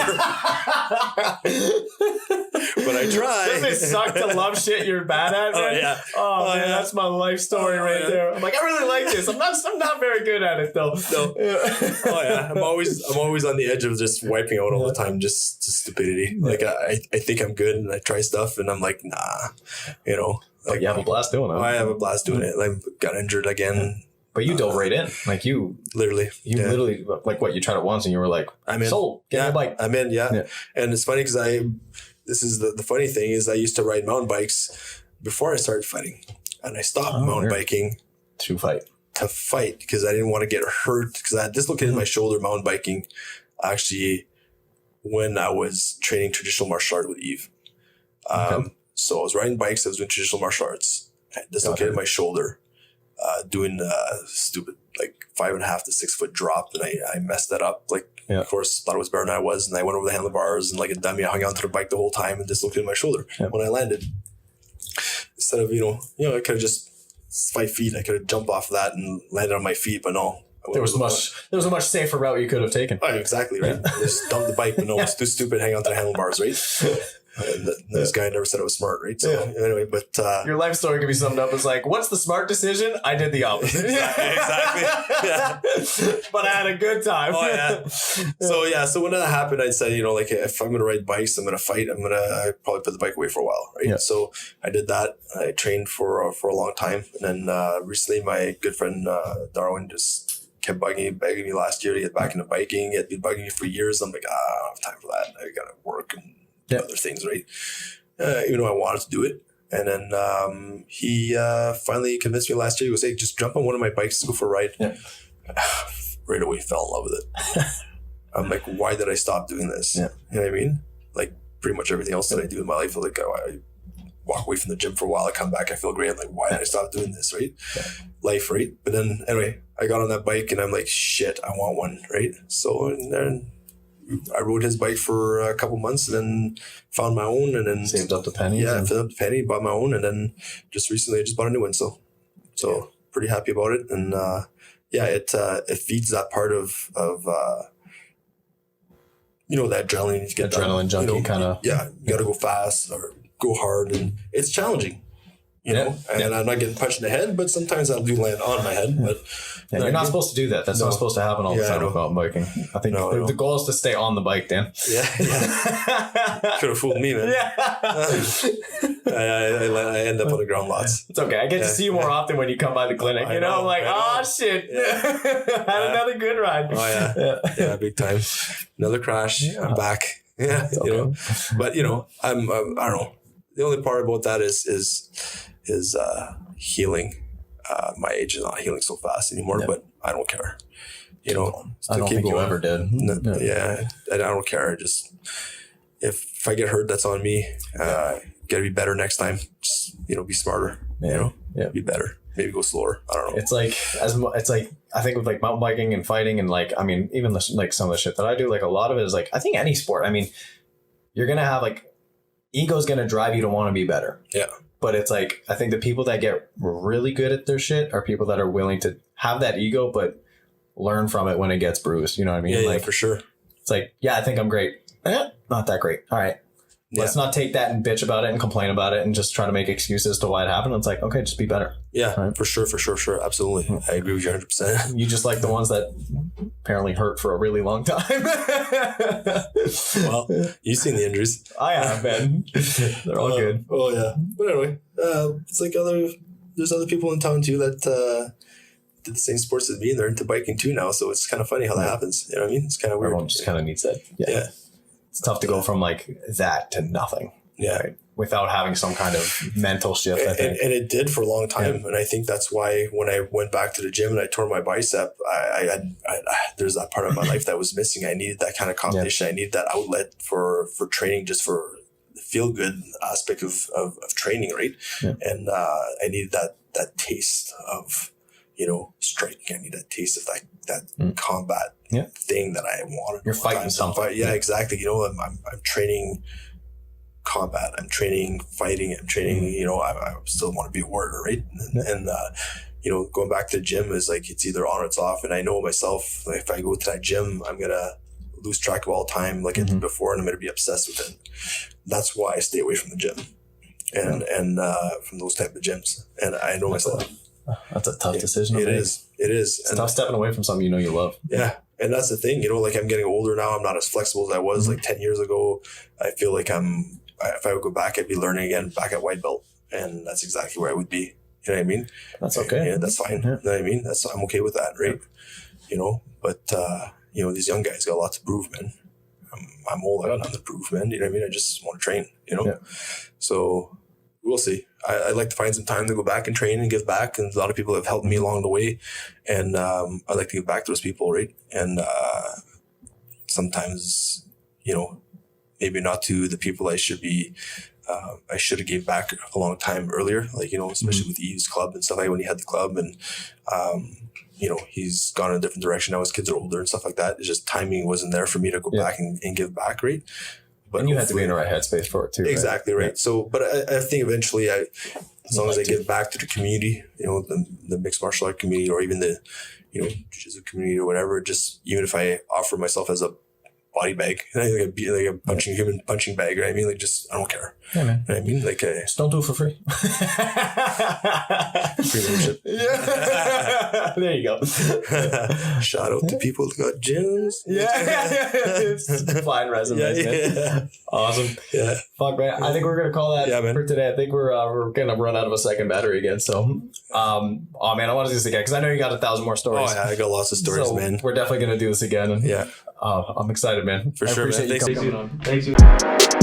but I try. Doesn't it suck to love shit you're bad at, man? Oh, yeah. Oh, man, yeah. that's my life story right there. I'm like, I really like this. I'm not very good at it though. No. Oh yeah. I'm always on the edge of just wiping out all the time, just stupidity. Like I think I'm good and I try stuff and I'm like, nah, you know. Like you have a blast doing it. I have a blast doing it. I got injured again. But you dove right in. Like you literally, like what, you tried it once and you were like, I'm in. Sold. Get me a bike. I'm in, yeah. And it's funny because this is the funny thing is I used to ride mountain bikes before I started fighting. And I stopped mountain biking. To fight because I didn't want to get hurt because I had dislocated my shoulder mountain biking actually when I was training traditional martial art with Eve. So I was riding bikes. I was doing traditional martial arts. I dislocated my shoulder doing stupid like 5.5 to 6 foot drop. And I messed that up. Like, of course, thought it was better than I was. And I went over the handlebars and like a dummy, I hung onto the bike the whole time and dislocated my shoulder when I landed. Instead of, I could have just 5 feet. I could have jumped off that and landed on my feet, but no. There was a much safer route you could have taken. Oh, exactly, right? Just dump the bike, but no, it's too stupid. Hang on to the handlebars, right? And this guy never said I was smart, right? So anyway, but your life story can be summed up as like, what's the smart decision? I did the opposite. Exactly. Yeah. But I had a good time. Oh yeah. So when that happened, I said, like if I'm gonna ride bikes, I'm gonna fight. I probably put the bike away for a while, right? Yeah. So I did that. I trained for a long time, and then recently my good friend Darwin just kept begging me last year to get back into biking. He had been bugging me for years. I'm like, I don't have time for that. I gotta work and other things, right? Even though I wanted to do it. And then he finally convinced me last year. He goes, hey, just jump on one of my bikes, go for a ride. Yeah. Right away fell in love with it. I'm like, why did I stop doing this? Yeah. You know what I mean? Like pretty much everything else that I do in my life, like I walk away from the gym for a while, I come back, I feel great. I'm like, why did I stop doing this, right? Yeah. Life, right? But then anyway, I got on that bike and I'm like, shit, I want one, right? So and then I rode his bike for a couple months and then found my own and then saved up the pennies. Yeah, saved up the penny, bought my own, and then just recently I just bought a new one. So pretty happy about it. And it feeds that part of that adrenaline. You get adrenaline junkie kind of. Yeah, you got to go fast or go hard, and it's challenging. And I'm not getting punched in the head, but sometimes I do land on my head. But you're not supposed to do that. That's not supposed to happen all the time with mountain biking. I think the goal is to stay on the bike, Dan. Yeah. Could have fooled me, man. Yeah. I end up on the ground lots. It's okay. I get to see you more often when you come by the clinic. I'm like, oh shit, had another good ride. Oh yeah, big time. Another crash. Yeah. I'm back. Yeah, okay. But I don't know. The only part about that is healing. My age is not healing so fast anymore, but I don't care. I don't think you ever did. Yeah, I don't care. Just if I get hurt, that's on me. Got to be better next time. Just, be smarter. Be better. Maybe go slower. I don't know. It's like I think with like mountain biking and fighting and like, I mean, even like some of the shit that I do, like a lot of it is like, I think any sport. I mean, you're gonna have like. Ego's going to drive you to want to be better. Yeah. But it's like, I think the people that get really good at their shit are people that are willing to have that ego, but learn from it when it gets bruised. You know what I mean? Yeah, for sure. It's like, I think I'm great. Not that great. All right. Yeah. Let's not take that and bitch about it and complain about it and just try to make excuses to why it happened. It's like, okay, just be better. Yeah, right? For sure. Absolutely. I agree with you 100%. You just like the ones that apparently hurt for a really long time. Well, you've seen the injuries. I have, man. They're all good. Oh, yeah. But anyway, it's like there's other people in town too that did the same sports as me and they're into biking too now. So it's kind of funny how that happens. You know what I mean? It's kind of weird. Everyone just kind of needs that. Yeah. It's tough to go from like that to nothing. Yeah. Right? Without having some kind of mental shift, I think. And it did for a long time. Yeah. And I think that's why when I went back to the gym and I tore my bicep, I there's that part of my life that was missing. I needed that kind of competition. I needed that outlet for training, just for the feel good aspect of training, right? Yeah. And I needed that taste of, striking. I need that taste of that combat thing that I wanted. You're fighting something. Yeah, exactly. I'm training combat. I'm training fighting. I'm training, I still want to be a warrior, right? And going back to the gym is like, it's either on or it's off. And I know myself, if I go to that gym, I'm going to lose track of all time like I did before, and I'm going to be obsessed with it. That's why I stay away from the gym and from those type of gyms. And I know myself. That's a tough decision. It is. It's tough stepping away from something you love. Yeah. And that's the thing, like I'm getting older now. I'm not as flexible as I was like 10 years ago. I feel like if I would go back, I'd be learning again back at white belt. And that's exactly where I would be. You know what I mean? That's okay. Yeah, that's fine. Yeah. You know what I mean? I'm okay with that, right? But these young guys got a lot to prove, man. I'm old. I got nothing to prove, man. You know what I mean? I just want to train, Yeah. So we'll see. I'd like to find some time to go back and train and give back. And a lot of people have helped me along the way. And I'd like to give back to those people, right? And sometimes, maybe not to the people I should have gave back a long time earlier, like, especially with Eve's club and stuff like when he had the club and, he's gone in a different direction now. His kids are older and stuff like that. It's just timing wasn't there for me to go back and give back, right? But and you have to be in the right headspace for it too. Exactly right. Yeah. So, but I think eventually, as long as I give back to the community, the mixed martial art community, or even the, jiu-jitsu community or whatever, just even if I offer myself as a body bag, like a human punching bag, right? I mean, like I don't care. Yeah, man. You know what I mean, like just don't do it for free. Free membership. Yeah. There you go. Shout out to people that got gyms. Yeah. Flying resumes. Yeah. Awesome. Yeah. Fuck, man. I think we're gonna call that for today. I think we're gonna run out of a second battery again. So, oh man, I want to do this again because I know you got 1,000 more stories. Oh yeah, I got lots of stories, so man. We're definitely gonna do this again. And, yeah. I'm excited, man. For sure, man. Thanks Thanks for coming on. Thanks.